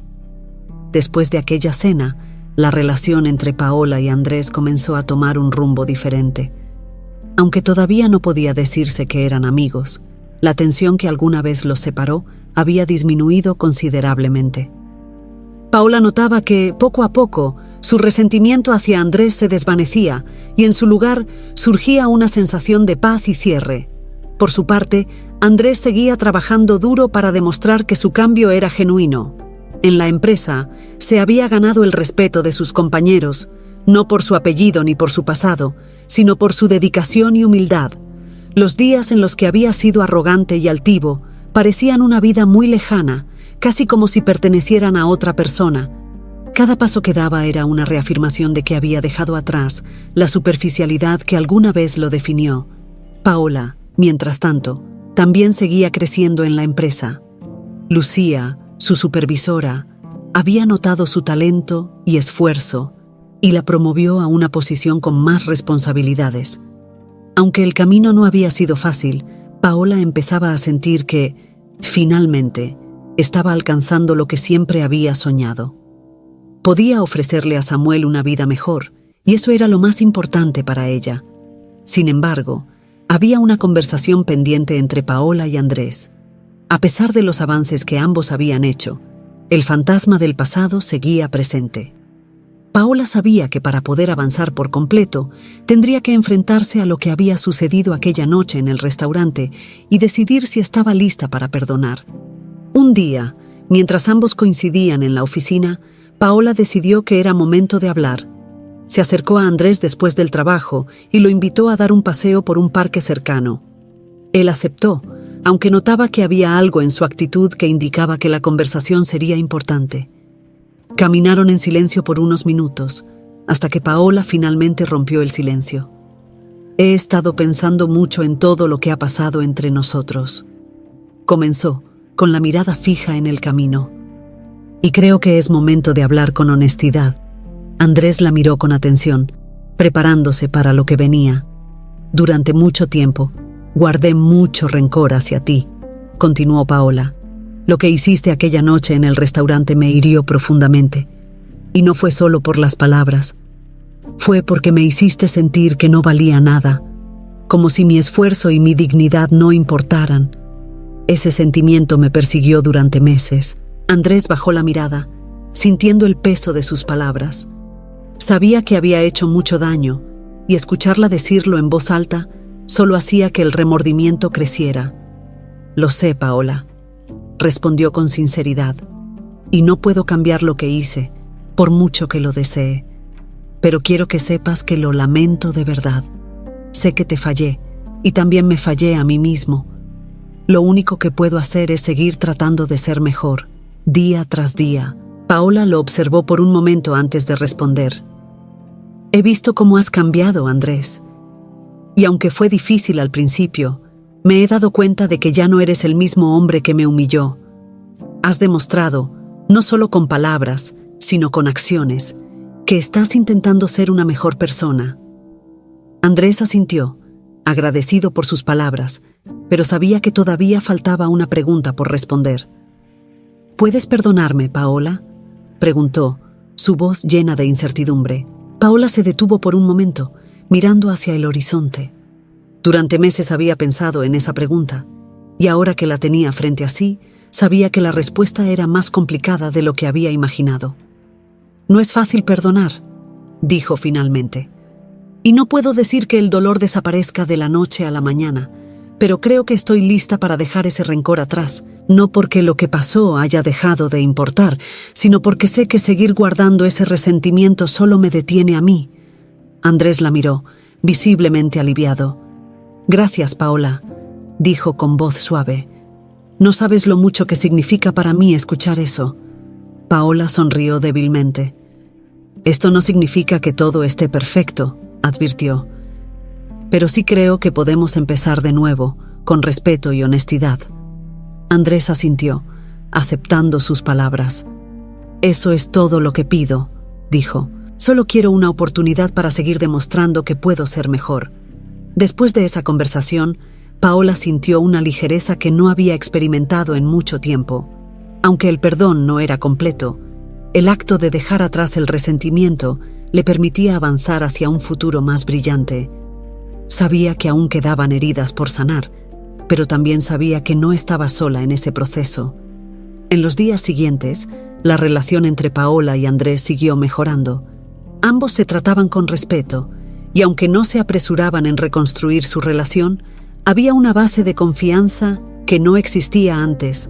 Después de aquella cena, la relación entre Paola y Andrés comenzó a tomar un rumbo diferente. Aunque todavía no podía decirse que eran amigos, la tensión que alguna vez los separó había disminuido considerablemente. Paola notaba que, poco a poco, su resentimiento hacia Andrés se desvanecía y en su lugar surgía una sensación de paz y cierre. Por su parte, Andrés seguía trabajando duro para demostrar que su cambio era genuino. En la empresa, se había ganado el respeto de sus compañeros, no por su apellido ni por su pasado, sino por su dedicación y humildad. Los días en los que había sido arrogante y altivo parecían una vida muy lejana, casi como si pertenecieran a otra persona. Cada paso que daba era una reafirmación de que había dejado atrás la superficialidad que alguna vez lo definió. Paola, mientras tanto, también seguía creciendo en la empresa. Lucía, su supervisora, había notado su talento y esfuerzo y la promovió a una posición con más responsabilidades. Aunque el camino no había sido fácil, Paola empezaba a sentir que, finalmente, estaba alcanzando lo que siempre había soñado. Podía ofrecerle a Samuel una vida mejor, y eso era lo más importante para ella. Sin embargo, había una conversación pendiente entre Paola y Andrés. A pesar de los avances que ambos habían hecho, el fantasma del pasado seguía presente. Paola sabía que para poder avanzar por completo, tendría que enfrentarse a lo que había sucedido aquella noche en el restaurante y decidir si estaba lista para perdonar. Un día, mientras ambos coincidían en la oficina, Paola decidió que era momento de hablar. Se acercó a Andrés después del trabajo y lo invitó a dar un paseo por un parque cercano. Él aceptó, aunque notaba que había algo en su actitud que indicaba que la conversación sería importante. Caminaron en silencio por unos minutos, hasta que Paola finalmente rompió el silencio. «He estado pensando mucho en todo lo que ha pasado entre nosotros», comenzó, con la mirada fija en el camino. «Y creo que es momento de hablar con honestidad». Andrés la miró con atención, preparándose para lo que venía. «Durante mucho tiempo, guardé mucho rencor hacia ti», continuó Paola. «Lo que hiciste aquella noche en el restaurante me hirió profundamente. Y no fue solo por las palabras. Fue porque me hiciste sentir que no valía nada, como si mi esfuerzo y mi dignidad no importaran. Ese sentimiento me persiguió durante meses». Andrés bajó la mirada, sintiendo el peso de sus palabras. Sabía que había hecho mucho daño, y escucharla decirlo en voz alta solo hacía que el remordimiento creciera. «Lo sé, Paola», respondió con sinceridad, «y no puedo cambiar lo que hice, por mucho que lo desee. Pero quiero que sepas que lo lamento de verdad. Sé que te fallé, y también me fallé a mí mismo. Lo único que puedo hacer es seguir tratando de ser mejor, día tras día». Paola lo observó por un momento antes de responder. «He visto cómo has cambiado, Andrés. Y aunque fue difícil al principio, me he dado cuenta de que ya no eres el mismo hombre que me humilló. Has demostrado, no solo con palabras, sino con acciones, que estás intentando ser una mejor persona». Andrés asintió, agradecido por sus palabras, pero sabía que todavía faltaba una pregunta por responder. «¿Puedes perdonarme, Paola?», preguntó, su voz llena de incertidumbre. Paola se detuvo por un momento, mirando hacia el horizonte. Durante meses había pensado en esa pregunta, y ahora que la tenía frente a sí, sabía que la respuesta era más complicada de lo que había imaginado. «No es fácil perdonar», dijo finalmente. «Y no puedo decir que el dolor desaparezca de la noche a la mañana, pero creo que estoy lista para dejar ese rencor atrás, no porque lo que pasó haya dejado de importar, sino porque sé que seguir guardando ese resentimiento solo me detiene a mí». Andrés la miró, visiblemente aliviado. «Gracias, Paola», dijo con voz suave. «No sabes lo mucho que significa para mí escuchar eso». Paola sonrió débilmente. «Esto no significa que todo esté perfecto», advirtió. «Pero sí creo que podemos empezar de nuevo, con respeto y honestidad». Andrés asintió, aceptando sus palabras. «Eso es todo lo que pido», dijo. «Solo quiero una oportunidad para seguir demostrando que puedo ser mejor». Después de esa conversación, Paola sintió una ligereza que no había experimentado en mucho tiempo. Aunque el perdón no era completo, el acto de dejar atrás el resentimiento le permitía avanzar hacia un futuro más brillante. Sabía que aún quedaban heridas por sanar, pero también sabía que no estaba sola en ese proceso. En los días siguientes, la relación entre Paola y Andrés siguió mejorando. Ambos se trataban con respeto, y aunque no se apresuraban en reconstruir su relación, había una base de confianza que no existía antes.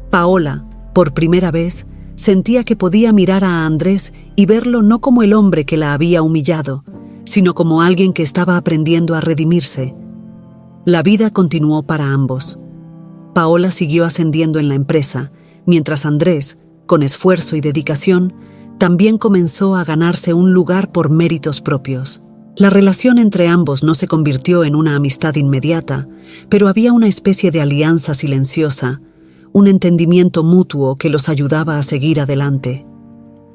Paola, por primera vez, sentía que podía mirar a Andrés y verlo no como el hombre que la había humillado, sino como alguien que estaba aprendiendo a redimirse. La vida continuó para ambos. Paola siguió ascendiendo en la empresa, mientras Andrés, con esfuerzo y dedicación, también comenzó a ganarse un lugar por méritos propios. La relación entre ambos no se convirtió en una amistad inmediata, pero había una especie de alianza silenciosa, un entendimiento mutuo que los ayudaba a seguir adelante.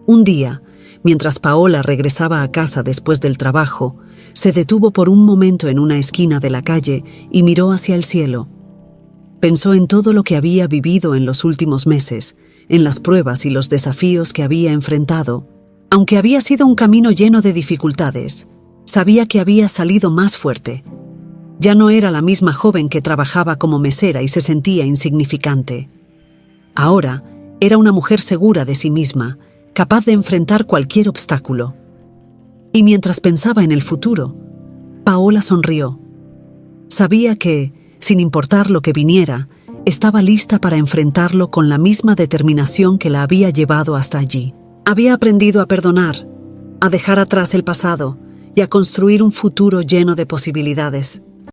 Un día, mientras Paola regresaba a casa después del trabajo, se detuvo por un momento en una esquina de la calle y miró hacia el cielo. Pensó en todo lo que había vivido en los últimos meses, en las pruebas y los desafíos que había enfrentado. Aunque había sido un camino lleno de dificultades, sabía que había salido más fuerte. Ya no era la misma joven que trabajaba como mesera y se sentía insignificante. Ahora era una mujer segura de sí misma, capaz de enfrentar cualquier obstáculo. Y mientras pensaba en el futuro, Paola sonrió. Sabía que, sin importar lo que viniera, estaba lista para enfrentarlo con la misma determinación que la había llevado hasta allí. Había aprendido a perdonar, a dejar atrás el pasado y a construir un futuro lleno de posibilidades.